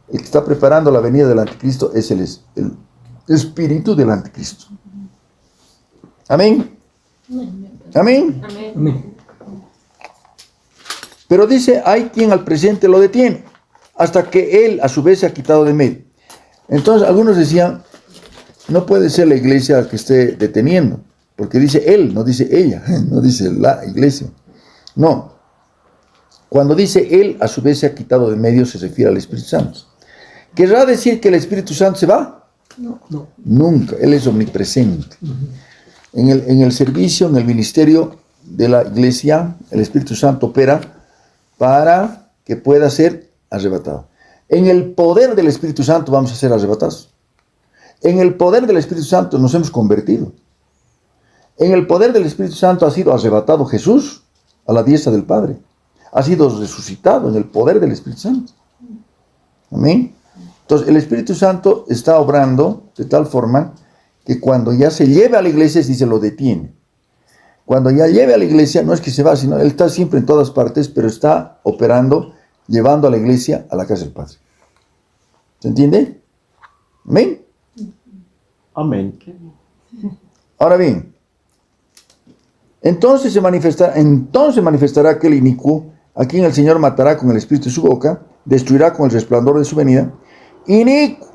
El que está preparando la venida del anticristo es el espíritu del anticristo. Amén. Amén. Amén. Pero dice, hay quien al presente lo detiene, hasta que él a su vez se ha quitado de medio. Entonces algunos decían, no puede ser la iglesia que esté deteniendo, porque dice él, no dice ella, no dice la iglesia. No. Cuando dice él a su vez se ha quitado de medio, se refiere al Espíritu Santo. ¿Querrá decir que el Espíritu Santo se va? No. Nunca, él es omnipresente. En el servicio, en el ministerio de la iglesia, el Espíritu Santo opera para que pueda ser arrebatado. En el poder del Espíritu Santo vamos a ser arrebatados. En el poder del Espíritu Santo nos hemos convertido. En el poder del Espíritu Santo ha sido arrebatado Jesús a la diestra del Padre. Ha sido resucitado en el poder del Espíritu Santo. Amén. Entonces el Espíritu Santo está obrando de tal forma que cuando ya se lleve a la iglesia, dice, lo detiene. Cuando ya lleve a la iglesia, no es que se va, sino él está siempre en todas partes, pero está operando, llevando a la iglesia a la casa del Padre. ¿Se entiende? Amén. Amén. Ahora bien, entonces manifestará aquel inicuo, a quien el Señor matará con el espíritu de su boca, destruirá con el resplandor de su venida, inicuo,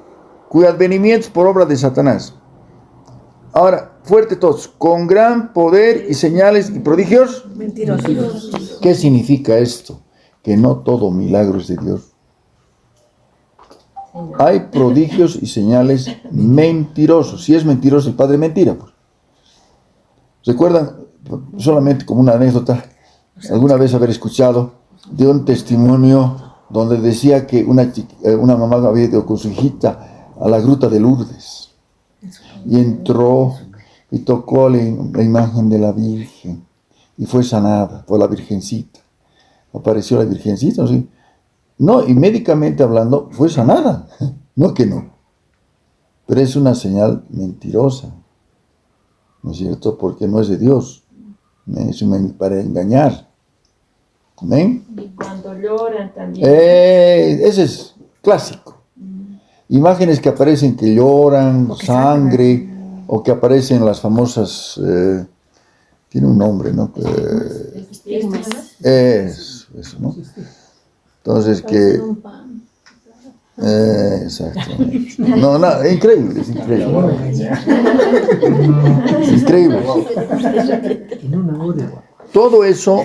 cuyo advenimiento es por obra de Satanás. Ahora, fuerte todos, con gran poder y señales y prodigios. Mentirosos. ¿Qué significa esto? Que no todo milagro es de Dios. Hay prodigios y señales mentirosos. Si es mentiroso, el padre mentira. Pues. ¿Recuerdan? Solamente como una anécdota, alguna vez haber escuchado de un testimonio donde decía que una mamá había ido con su hijita a la gruta de Lourdes y entró y tocó la imagen de la Virgen y fue sanada por la Virgencita. Apareció la Virgencita, ¿sí? No, y médicamente hablando fue sanada, no que no, pero es una señal mentirosa, ¿no es cierto? Porque no es de Dios, es para engañar. ¿Amén? Y cuando lloran también. Ese es clásico. Imágenes que aparecen que lloran, sangre, o que aparecen las famosas, tiene un nombre, ¿no? Eso, ¿no? Entonces que... exactamente. No, increíble, es increíble. Increíble. Todo eso,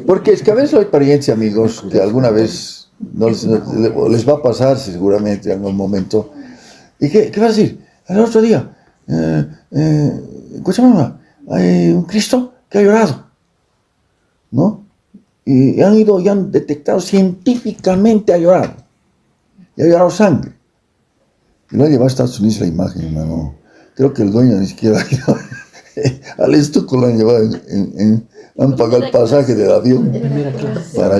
porque es que a veces hay parientes y amigos que alguna vez les va a pasar seguramente en algún momento. ¿Y qué vas a decir? El otro día, escucha mamá, hay un Cristo que ha llorado, ¿no? Y han detectado científicamente ha llorado. Y ha llorado sangre. Y lo ha llevado a Estados Unidos la imagen, hermano. Creo que el dueño ni siquiera al estuco lo han llevado han pagado el pasaje del avión para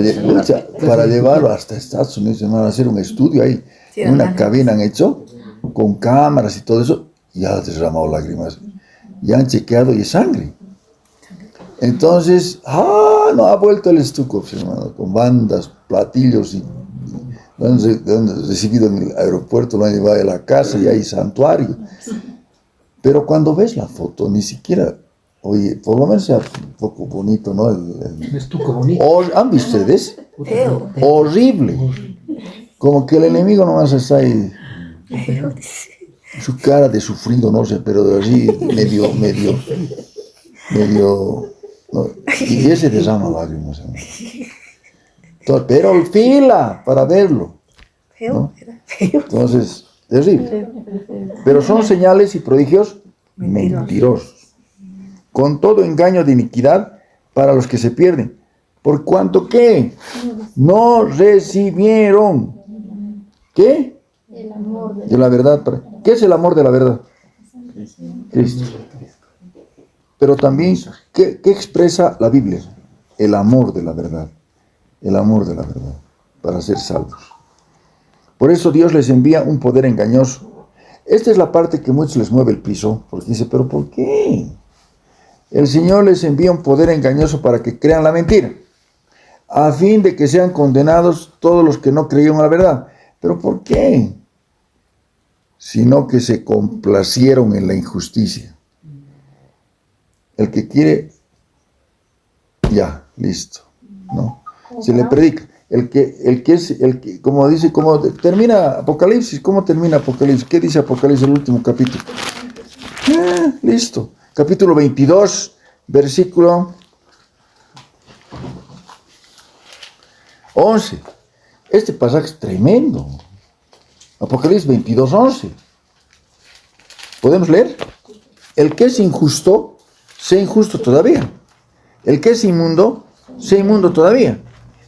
llevarlo hasta Estados Unidos, hermano, a hacer un estudio ahí. En una cabina han hecho, con cámaras y todo eso, y ha derramado lágrimas. Y han chequeado y es sangre. Entonces, no ha vuelto el estuco, hermano, con bandas, platillos y lo han recibido en el aeropuerto, lo han llevado a la casa y hay santuario. Pero cuando ves la foto, ni siquiera, oye, por lo menos sea un poco bonito, ¿no? El estuco bonito. ¿Han visto ustedes? Horrible. Como que el enemigo nomás está ahí. Su cara de sufrido, no sé, pero así medio, no, y ese derrama lágrimas. ¿No? Pero fila para verlo, ¿no? Entonces, terrible. Pero son señales y prodigios mentirosos, con todo engaño de iniquidad para los que se pierden, por cuanto que no recibieron, ¿qué? El amor De la verdad. ¿Qué es el amor de la verdad? Cristo. Pero también, ¿qué expresa la Biblia? El amor de la verdad. El amor de la verdad, para ser salvos. Por eso Dios les envía un poder engañoso. Esta es la parte que a muchos les mueve el piso, porque dice, ¿pero por qué? El Señor les envía un poder engañoso para que crean la mentira, a fin de que sean condenados todos los que no creyeron la verdad. ¿Pero por qué? Sino que se complacieron en la injusticia. El que quiere, ya, listo, ¿no? Se le predica. El que, como dice, como termina Apocalipsis, ¿cómo termina Apocalipsis? ¿Qué dice Apocalipsis, el último capítulo? Listo. Capítulo 22, versículo 11. Este pasaje es tremendo. Apocalipsis 22, 11. ¿Podemos leer? El que es injusto, sea injusto todavía. El que es inmundo, sea inmundo todavía.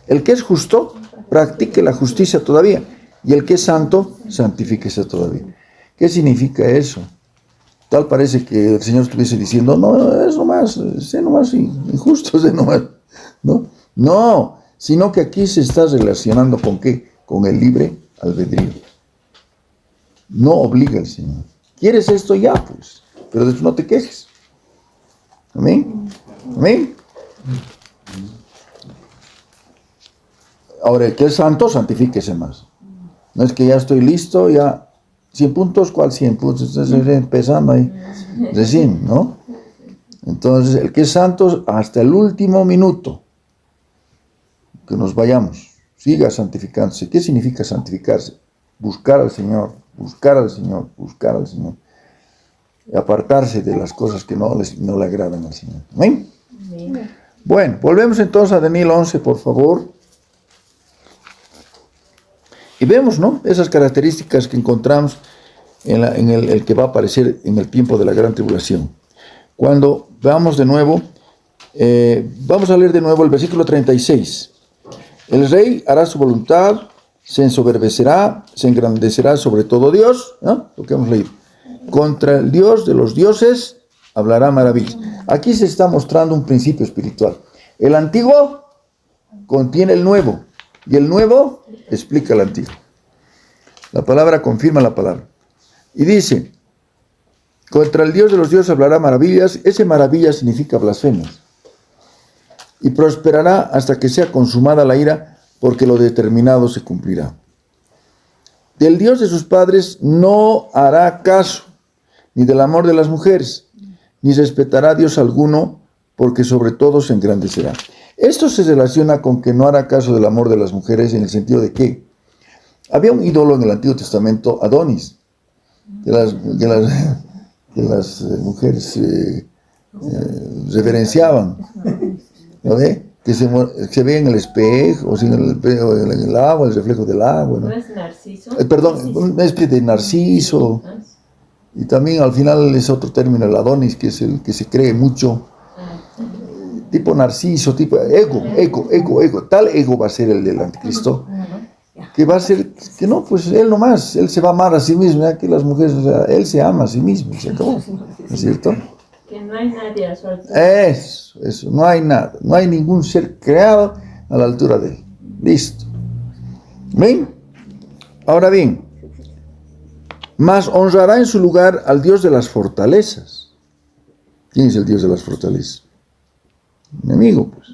El que es justo, practique la justicia todavía. Y el que es santo, santifíquese todavía. ¿Qué significa eso? Tal parece que el Señor estuviese diciendo, no, es nomás, sé nomás injusto, sé nomás. No, sino que aquí se está relacionando con ¿qué? Con el libre albedrío. No obliga al Señor. ¿Quieres esto? Ya, pues. Pero después no te quejes. Amén. Amén. Ahora, el que es santo, santifíquese más. No es que ya estoy listo, ya 100 puntos, ¿cuál 100 puntos? Estás empezando ahí, recién, ¿no? Entonces, el que es santo, hasta el último minuto, que nos vayamos, siga santificándose. ¿Qué significa santificarse? Buscar al Señor, buscar al Señor, buscar al Señor. Y apartarse de las cosas que no le agradan al Señor. ¿Amén? Bueno, volvemos entonces a Daniel 11, por favor. Y vemos, ¿no? Esas características que encontramos en el que va a aparecer en el tiempo de la gran tribulación. Cuando veamos de nuevo, vamos a leer de nuevo el versículo 36. El rey hará su voluntad, se ensoberbecerá, se engrandecerá sobre todo Dios, ¿no? Lo que hemos leído. Contra el Dios de los dioses hablará maravillas. Aquí se está mostrando un principio espiritual. El antiguo contiene el nuevo. Y el nuevo explica el antiguo. La palabra confirma la palabra. Y dice, contra el Dios de los dioses hablará maravillas. Ese maravilla significa blasfemias. Y prosperará hasta que sea consumada la ira, porque lo determinado se cumplirá. Del Dios de sus padres no hará caso, ni del amor de las mujeres, ni respetará a Dios alguno, porque sobre todo se engrandecerá. Esto se relaciona con que no hará caso del amor de las mujeres en el sentido de que había un ídolo en el Antiguo Testamento, Adonis, que las mujeres reverenciaban, ¿no ve? Que se ve en el espejo, o en el agua, el reflejo del agua, ¿no? ¿No es Narciso? Perdón, una especie de Narciso, y también al final es otro término, el Adonis, que es el que se cree mucho, tipo Narciso, tipo ego. Tal ego va a ser el del anticristo, que va a ser, que no, pues él nomás, él se va a amar a sí mismo, ya que las mujeres, o sea, él se ama a sí mismo, se acabó, ¿no es cierto? Que no hay nadie a su altura. Eso, no hay nada, no hay ningún ser creado a la altura de él. Listo. ¿Ven? Ahora bien, mas honrará en su lugar al Dios de las fortalezas. ¿Quién es el Dios de las fortalezas? Enemigo, pues.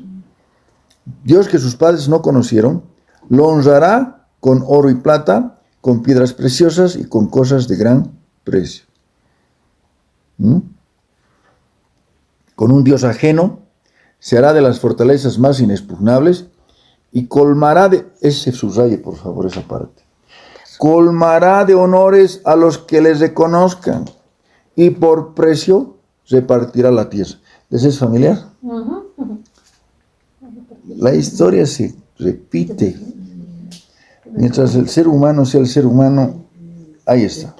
Dios que sus padres no conocieron, lo honrará con oro y plata, con piedras preciosas y con cosas de gran precio. Con un Dios ajeno, se hará de las fortalezas más inexpugnables y colmará de, ese subraye por favor esa parte, colmará de honores a los que les reconozcan y por precio repartirá la tierra. ¿Les es familiar? La historia se repite. Mientras el ser humano sea el ser humano, ahí está.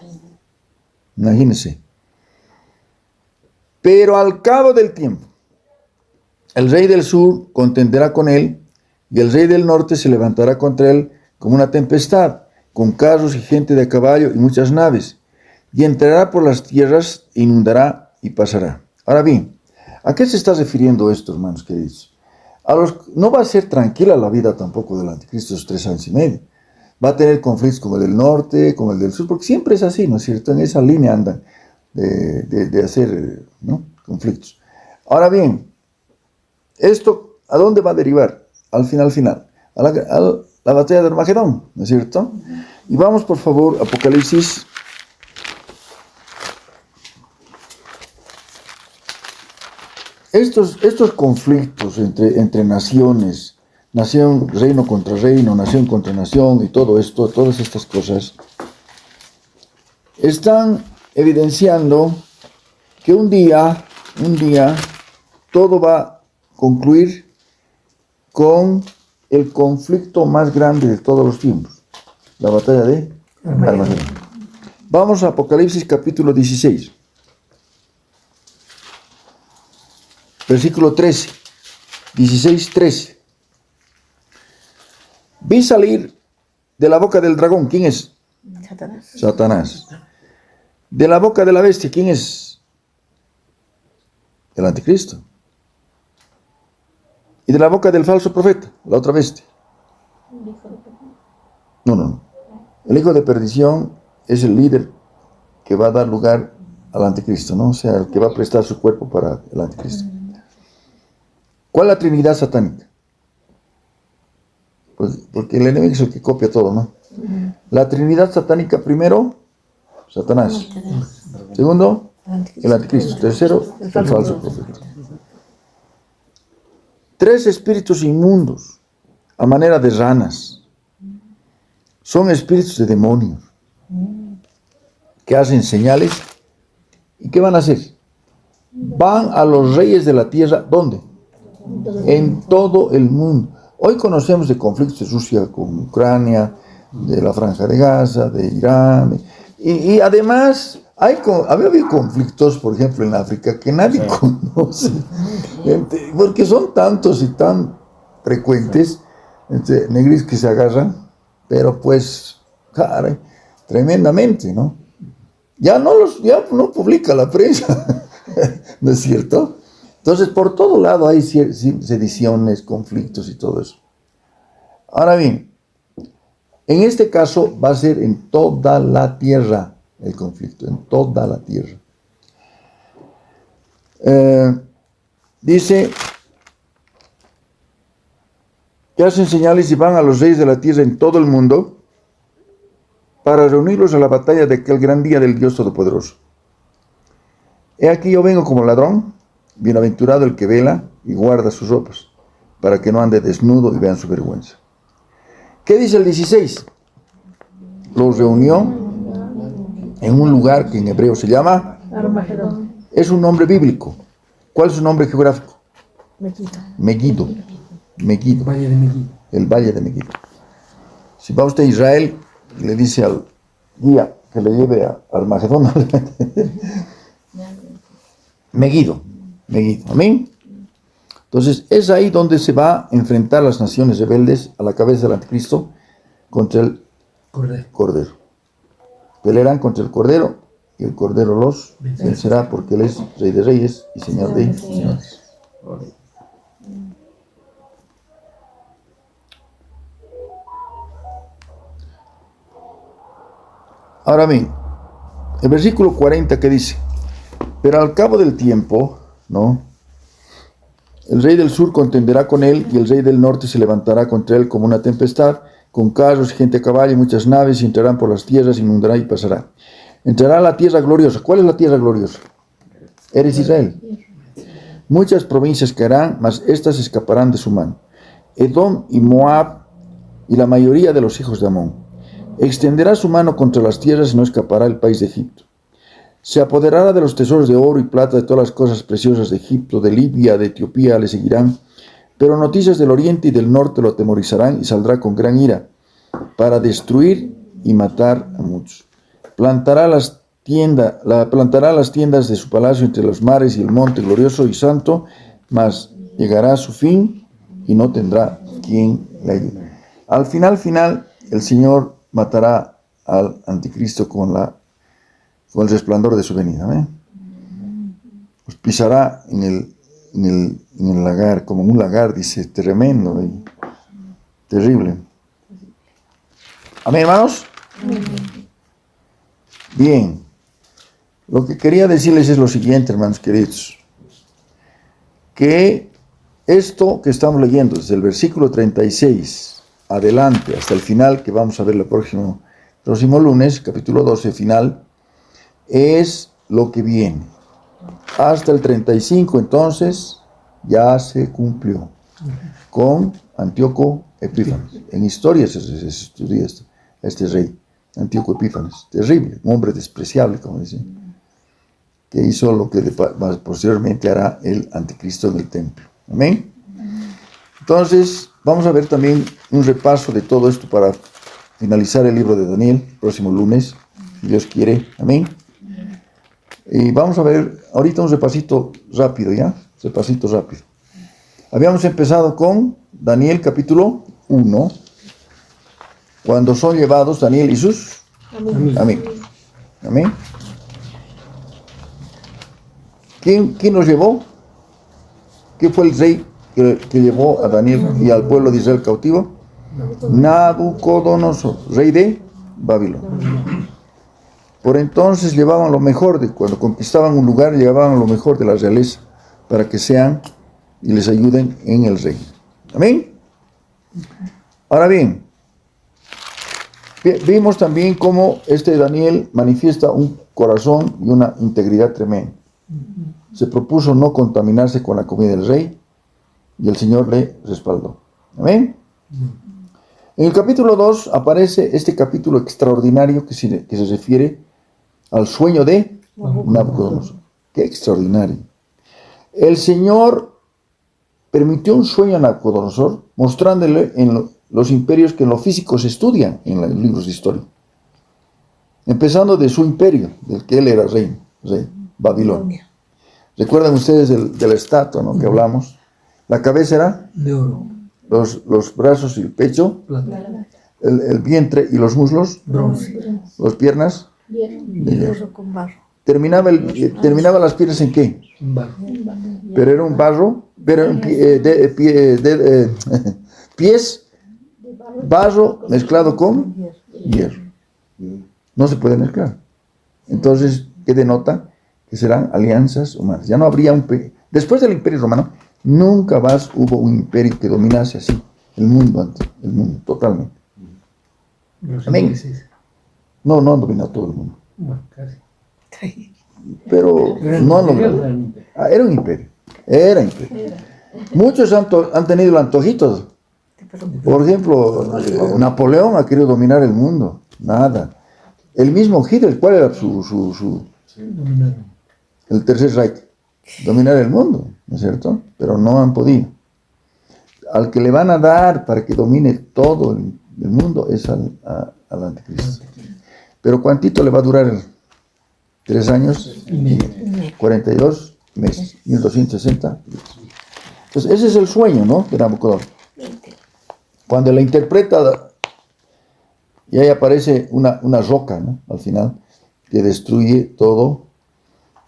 Imagínense. Pero al cabo del tiempo, el rey del sur contenderá con él, y el rey del norte se levantará contra él como una tempestad, con carros y gente de a caballo y muchas naves, y entrará por las tierras, inundará y pasará. Ahora bien, ¿a qué se está refiriendo esto, hermanos queridos? No va a ser tranquila la vida tampoco del anticristo esos 3 años y medio. Va a tener conflictos con el del norte, con el del sur, porque siempre es así, ¿no es cierto? En esa línea andan de hacer, ¿no?, conflictos. Ahora bien, ¿esto a dónde va a derivar? Al final, a la batalla de Armagedón, ¿no es cierto? Y vamos, por favor, Apocalipsis. Estos conflictos entre naciones, nación, reino contra reino, nación contra nación y todo esto, todas estas cosas, están evidenciando que un día, todo va a concluir con el conflicto más grande de todos los tiempos, la batalla de Armagedón. Vamos a Apocalipsis capítulo 16. Versículo 13, 16, 13. Vi salir de la boca del dragón, ¿quién es? Satanás. De la boca de la bestia, ¿quién es? El anticristo. Y de la boca del falso profeta, la otra bestia. No. El hijo de perdición es el líder que va a dar lugar al anticristo, ¿no? O sea, el que va a prestar su cuerpo para el anticristo. ¿Cuál es la trinidad satánica? Pues porque el enemigo es el que copia todo, ¿no? La trinidad satánica, primero, Satanás. Segundo, el anticristo. Tercero, el falso profeta. 3 espíritus inmundos, a manera de ranas. Son espíritus de demonios que hacen señales. ¿Y qué van a hacer? Van a los reyes de la tierra, ¿dónde? En todo el mundo. Hoy conocemos de conflictos de Rusia con Ucrania, de la Franja de Gaza, de Irán, y además había habido conflictos, por ejemplo, en África que nadie conoce, porque son tantos y tan frecuentes, negris que se agarran, pero pues, caray, tremendamente, ¿no? Ya no publica la prensa, ¿no es cierto? Entonces, por todo lado hay sediciones, conflictos y todo eso. Ahora bien, en este caso va a ser en toda la tierra el conflicto, en toda la tierra. Dice que hacen señales y van a los reyes de la tierra en todo el mundo para reunirlos a la batalla de aquel gran día del Dios Todopoderoso. He aquí yo vengo como ladrón. Bienaventurado el que vela y guarda sus ropas, para que no ande desnudo y vean su vergüenza. ¿Qué dice el 16? Los reunió en un lugar que en hebreo se llama Armagedón. Es un nombre bíblico. ¿Cuál es su nombre geográfico? Megiddo. Valle de Megiddo. El Valle de Megiddo. Si va usted a Israel, le dice al guía que le lleve a Armagedón. Megiddo. Amén. Entonces es ahí donde se va a enfrentar las naciones rebeldes a la cabeza del anticristo contra el Cordero. Pelearán contra el Cordero y el Cordero los vencerá porque Él es Rey de Reyes y Señor de Señores. Ahora bien, el versículo 40 que dice: pero al cabo del tiempo, ¿no?, el rey del sur contenderá con él, y el rey del norte se levantará contra él como una tempestad, con carros, gente a caballo y muchas naves, y entrarán por las tierras, inundará y pasará. Entrará a la tierra gloriosa. ¿Cuál es la tierra gloriosa? Eres Israel. Muchas provincias caerán, mas éstas escaparán de su mano. Edom y Moab y la mayoría de los hijos de Amón. Extenderá su mano contra las tierras y no escapará el país de Egipto. Se apoderará de los tesoros de oro y plata, de todas las cosas preciosas de Egipto, de Libia, de Etiopía le seguirán, pero noticias del oriente y del norte lo atemorizarán y saldrá con gran ira para destruir y matar a muchos. Plantará las plantará las tiendas de su palacio entre los mares y el monte glorioso y santo, mas llegará a su fin y no tendrá quien le ayude. Al final, el Señor matará al anticristo con el resplandor de su venida. ¿Eh? Pues pisará en el lagar, como un lagar, dice, tremendo y terrible. Amén, hermanos. Bien. Lo que quería decirles es lo siguiente, hermanos queridos. Que esto que estamos leyendo desde el versículo 36 adelante hasta el final, que vamos a ver el próximo lunes, capítulo 12, final, es lo que viene. Hasta el 35, entonces, ya se cumplió con Antíoco Epífanes. En historia se estudia este rey, Antíoco Epífanes. Terrible, un hombre despreciable, como dicen, que hizo lo que posteriormente hará el anticristo en el templo. Amén. Entonces, vamos a ver también un repaso de todo esto para finalizar el libro de Daniel, el próximo lunes, si Dios quiere. Amén. Y vamos a ver ahorita un repasito rápido, ¿ya? Repasito rápido. Habíamos empezado con Daniel capítulo 1, cuando son llevados Daniel y sus amigos. Amén. ¿Quién los llevó? ¿Qué fue el rey que llevó a Daniel y al pueblo de Israel cautivo? Nabucodonosor, rey de Babilonia. Por entonces llevaban lo mejor cuando conquistaban un lugar, llevaban lo mejor de la realeza para que sean y les ayuden en el reino. Amén. Ahora bien, vimos también cómo este Daniel manifiesta un corazón y una integridad tremenda. Se propuso no contaminarse con la comida del rey y el Señor le respaldó. Amén. En el capítulo 2 aparece este capítulo extraordinario que se refiere al sueño de Nabucodonosor. ¡Qué extraordinario! El Señor permitió un sueño a Nabucodonosor, mostrándole en los imperios que en lo físico se estudian en los libros de historia. Empezando de su imperio, del que él era rey Babilonia. ¿Recuerdan ustedes de la estatua, ¿no?, que hablamos? La cabeza era de oro, los brazos y el pecho, plata, el vientre y los muslos, bronce, las piernas, de hierro. Terminaba las piernas en qué? barro, Pero era un barro, pies, barro mezclado con hierro. No se puede mezclar. Entonces, ¿qué denota? Que serán alianzas humanas. Ya no habría después del Imperio Romano, nunca más hubo un imperio que dominase así el mundo totalmente. Amén. No han dominado todo el mundo. Bueno, casi. Pero no han logrado. Era un imperio. Era imperio. Muchos han tenido el antojito. Por ejemplo, Napoleón ha querido dominar el mundo. Nada. El mismo Hitler, ¿cuál era el Tercer Reich? Dominar el mundo, ¿no es cierto? Pero no han podido. Al que le van a dar para que domine todo el mundo es al anticristo. Pero ¿cuántito le va a durar? 3 años y 42 meses, 1260 días. Entonces ese es el sueño, ¿no?, de Nabucodonosor. Cuando la interpreta, y ahí aparece una roca, ¿no?, al final, que destruye todo,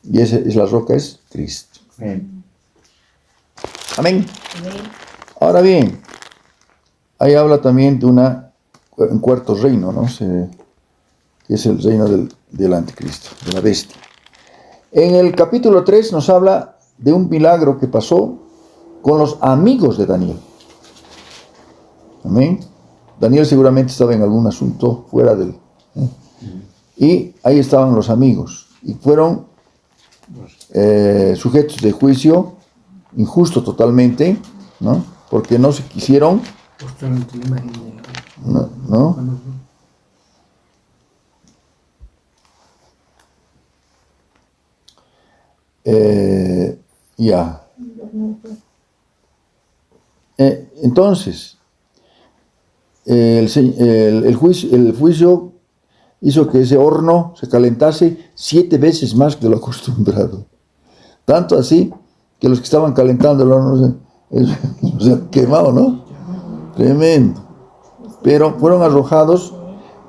y la roca es Cristo. Amén. Ahora bien, ahí habla también de un cuarto reino, ¿no?, que es el reino del anticristo, de la bestia. En el capítulo 3 nos habla de un milagro que pasó con los amigos de Daniel. Amén. Daniel seguramente estaba en algún asunto fuera del... Y ahí estaban los amigos. Y fueron sujetos de juicio injusto totalmente, ¿no? Porque no se quisieron... ¿No? Entonces, el juicio hizo que ese horno se calentase 7 veces más que lo acostumbrado. Tanto así que los que estaban calentando el horno se han quemado, ¿no? Tremendo. Pero fueron arrojados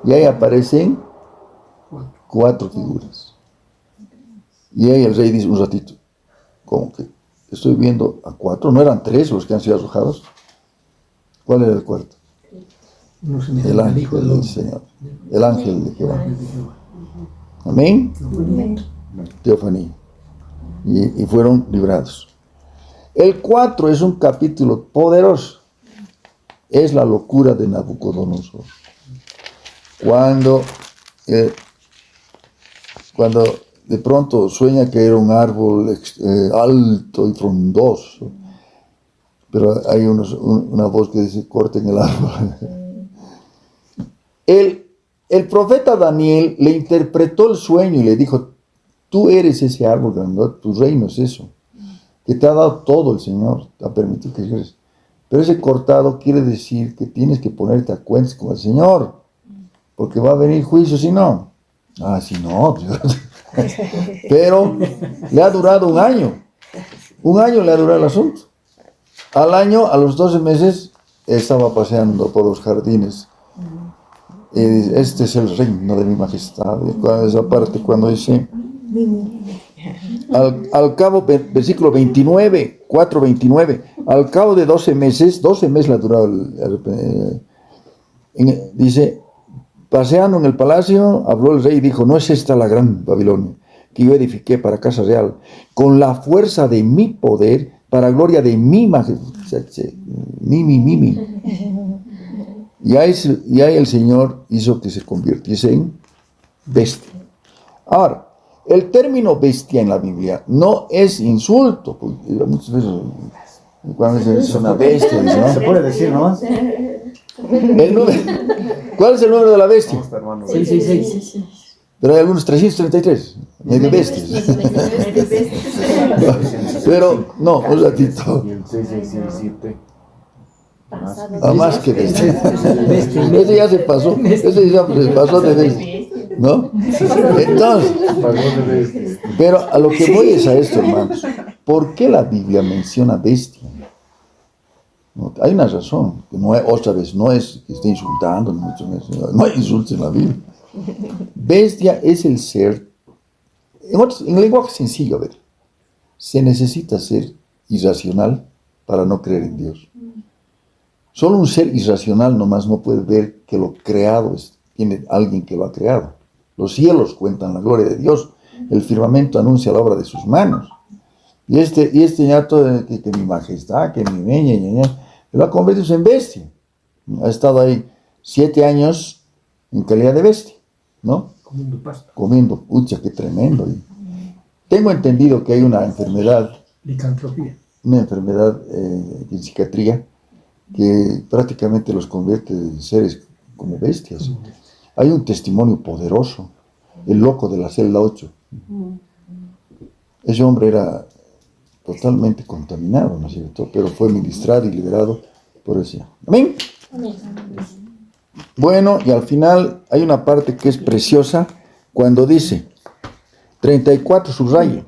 y ahí aparecen 4 figuras. Y ahí el rey dice un ratito, como que estoy viendo a 4, no eran 3 los que han sido arrojados. ¿Cuál era el cuarto? El ángel del Señor, el ángel de Jehová. Amén. Teofanía. Y fueron librados. El 4 es un capítulo poderoso. Es la locura de Nabucodonosor. Cuando de pronto sueña que era un árbol alto y frondoso, pero hay una voz que dice, corten el árbol. El profeta Daniel le interpretó el sueño y le dijo, tú eres ese árbol grandote, tu reino es eso, que te ha dado todo el Señor, te ha permitido que eres. Pero ese cortado quiere decir que tienes que ponerte a cuentas con el Señor, porque va a venir juicio si no. Ah, si no. Pero le ha durado un año. Un año le ha durado el asunto. Al año, a los 12 meses, estaba paseando por los jardines. Y dice, este es el reino de mi majestad. Y cuando esa parte, cuando dice, al cabo, versículo 29, 4:29, al cabo de 12 meses le ha durado dice, paseando en el palacio, habló el rey y dijo, no es esta la gran Babilonia que yo edifiqué para casa real, con la fuerza de mi poder, para gloria de mi majestad. Y ahí el Señor hizo que se convirtiese en bestia. Ahora, el término bestia en la Biblia no es insulto, porque muchas veces cuando se dice una bestia, ¿no? ¿Se puede decir nomás? ¿Cuál es el número de la bestia? 666. Pero hay algunos 333, medio bestias. Pero, no, un ratito. Y el 6667. A más que bestia. Ese ya se pasó. Ese ya se pasó de bestia. ¿No? Entonces, pero a lo que voy es a esto, hermanos. ¿Por qué la Biblia menciona bestia? No, hay una razón. Que no es, otra vez, no es que esté insultando, no hay insultos en la Biblia. Bestia es el ser, en lenguaje sencillo, a ver, se necesita ser irracional para no creer en Dios. Solo un ser irracional nomás no puede ver que lo creado tiene alguien que lo ha creado. Los cielos cuentan la gloria de Dios, el firmamento anuncia la obra de sus manos. Y este ñato que mi majestad, que mi ña, lo ha convertido en bestia. Ha estado ahí 7 años en calidad de bestia, ¿no? Comiendo pasto. Comiendo, pucha, qué tremendo. Tengo entendido que hay una enfermedad, Licantropía. una enfermedad en psiquiatría que prácticamente los convierte en seres como bestias. Hay un testimonio poderoso, el loco de la celda 8. Ese hombre era totalmente contaminado, ¿no es cierto? Pero fue ministrado y liberado por ese. ¿Amén? Bueno, y al final hay una parte que es preciosa cuando dice 34, subrayo,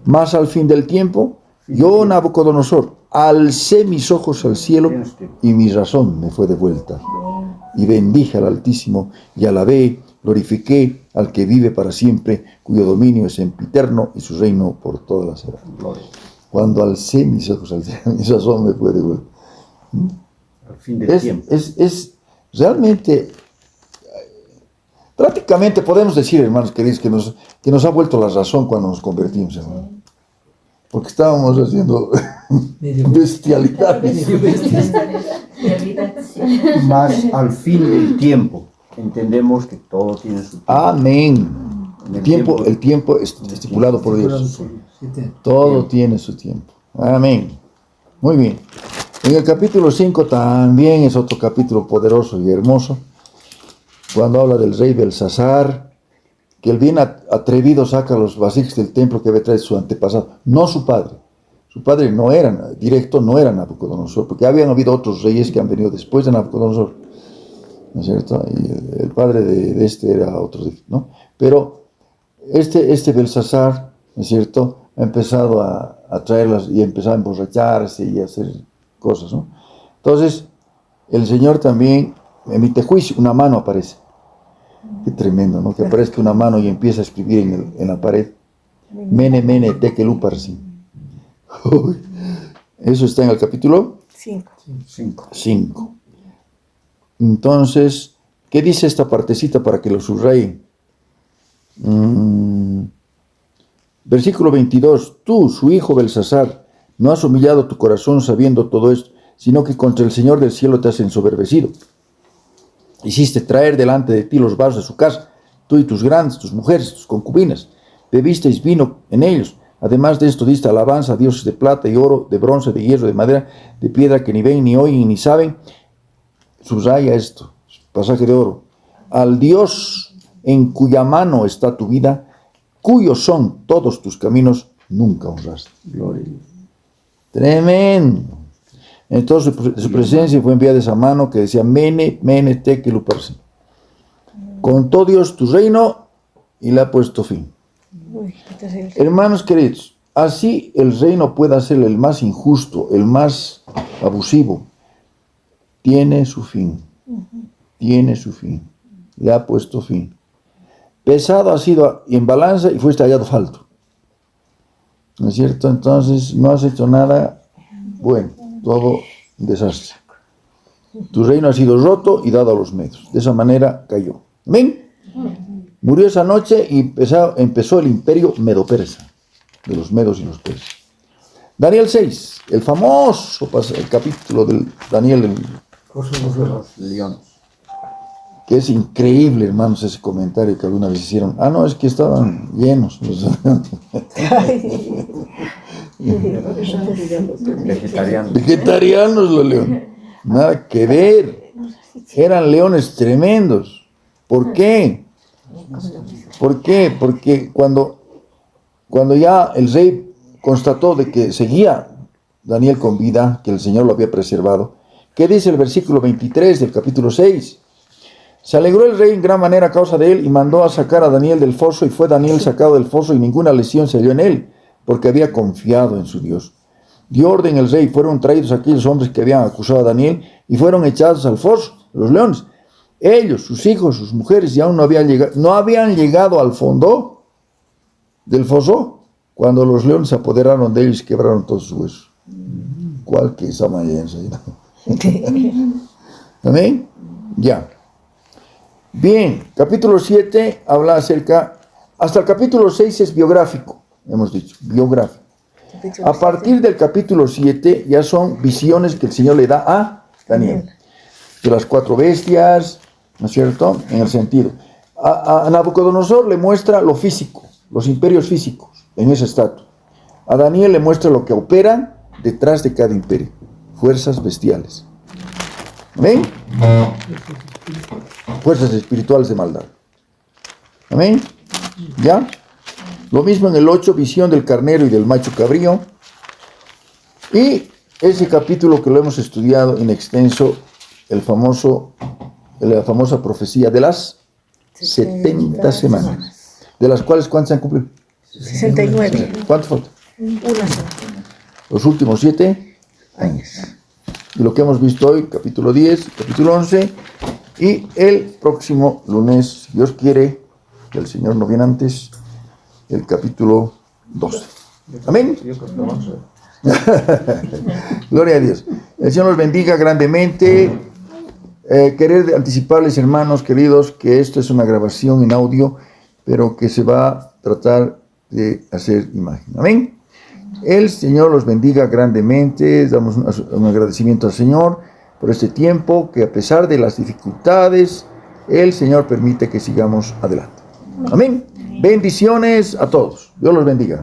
más al fin del tiempo, yo, Nabucodonosor, alcé mis ojos al cielo y mi razón me fue devuelta. Y bendije al Altísimo y alabé, glorifiqué al que vive para siempre, cuyo dominio es sempiterno y su reino por todas las eras. Cuando alcé mis ojos al cielo, mi razón me fue devuelta. Al fin del tiempo. Es realmente, prácticamente podemos decir, hermanos queridos, que nos ha vuelto la razón cuando nos convertimos, hermano. Porque estábamos haciendo bestialidades. Más al fin del tiempo. Entendemos que todo tiene su tiempo. Amén. El tiempo es estipulado por Dios. Todo tiene su tiempo. Amén. Muy bien. En el capítulo 5 también es otro capítulo poderoso y hermoso, cuando habla del rey Belsasar, que el bien atrevido saca los vasijas del templo que había traído su antepasado, no su padre. Su padre no era Nabucodonosor, porque habían habido otros reyes que han venido después de Nabucodonosor. ¿no es cierto? Y el padre de este era otro, ¿no? Pero este Belsasar, ¿no es cierto?, ha empezado a traerlas y ha empezado a emborracharse y a hacer cosas, ¿no? Entonces, el Señor también emite juicio, una mano aparece. Qué tremendo, ¿no? Que aparezca una mano y empieza a escribir en la pared. Mene, mene, tekel uparsin. Eso está en el capítulo 5. Entonces, ¿qué dice esta partecita para que lo subraye? Versículo 22. Tú, su hijo Belsasar, no has humillado tu corazón sabiendo todo esto, sino que contra el Señor del cielo te has ensoberbecido. Hiciste traer delante de ti los vasos de su casa, tú y tus grandes, tus mujeres, tus concubinas. Bebisteis vino en ellos. Además de esto diste alabanza a dioses de plata y oro, de bronce, de hierro, de madera, de piedra, que ni ven, ni oyen, ni saben. Subraya esto, pasaje de oro. Al Dios en cuya mano está tu vida, cuyos son todos tus caminos, nunca honraste. Gloria a Dios. Tremendo. Entonces su presencia fue enviada de esa mano que decía, mene, mene, tekel uparsin. Contó Dios tu reino y le ha puesto fin. Hermanos queridos, así el reino pueda ser el más injusto, el más abusivo, tiene su fin, le ha puesto fin. Pesado ha sido en balanza y fuiste hallado falto, ¿no es cierto? Entonces no has hecho nada bueno, todo un desastre. Tu reino ha sido roto y dado a los medios, de esa manera cayó. ¿Amén? Murió esa noche y empezó el imperio medo-persa, de los medos y los persas. Daniel 6, el famoso el capítulo de Daniel, Los leones. que es increíble, hermanos, ese comentario que alguna vez hicieron. No, es que estaban llenos. Vegetarianos los leones. Nada que ver. Eran leones tremendos. ¿Por qué? Porque cuando ya el rey constató de que seguía Daniel con vida, que el Señor lo había preservado, ¿qué dice el versículo 23 del capítulo 6? Se alegró el rey en gran manera a causa de él y mandó a sacar a Daniel del foso, y fue Daniel sacado del foso y ninguna lesión se halló en él, porque había confiado en su Dios. Dio orden el rey, fueron traídos aquellos hombres que habían acusado a Daniel y fueron echados al foso, los leones. Ellos, sus hijos, sus mujeres, ya aún no habían llegado al fondo del foso cuando los leones se apoderaron de ellos y quebraron todos sus huesos. ¿Cuál que esa mayenza? ¿Amén? Ya. Bien, capítulo 7 habla acerca, hasta el capítulo 6 es biográfico, hemos dicho, biográfico. A partir del capítulo 7 ya son visiones que el Señor le da a Daniel. De las 4 bestias, ¿no es cierto? En el sentido. A Nabucodonosor le muestra lo físico, los imperios físicos, en ese estatus. A Daniel le muestra lo que opera detrás de cada imperio, fuerzas bestiales. ¿Amén? Fuerzas espirituales de maldad. ¿Amén? ¿Ya? Lo mismo en el 8, visión del carnero y del macho cabrío. Y ese capítulo que lo hemos estudiado en extenso, la famosa profecía de las 70 semanas. De las cuales, ¿cuántas se han cumplido? 69. ¿Cuántos faltan? Una sola. Los últimos 7 años. Y lo que hemos visto hoy, capítulo 10, capítulo 11, y el próximo lunes, si Dios quiere, que el Señor no viene antes, el capítulo 12. Amén. Gloria a Dios. El Señor los bendiga grandemente. Querer anticiparles, hermanos queridos, que esto es una grabación en audio, pero que se va a tratar de hacer imagen. Amén. El Señor los bendiga grandemente. Damos un agradecimiento al Señor por este tiempo, que a pesar de las dificultades, el Señor permite que sigamos adelante. Amén. Bendiciones a todos. Dios los bendiga.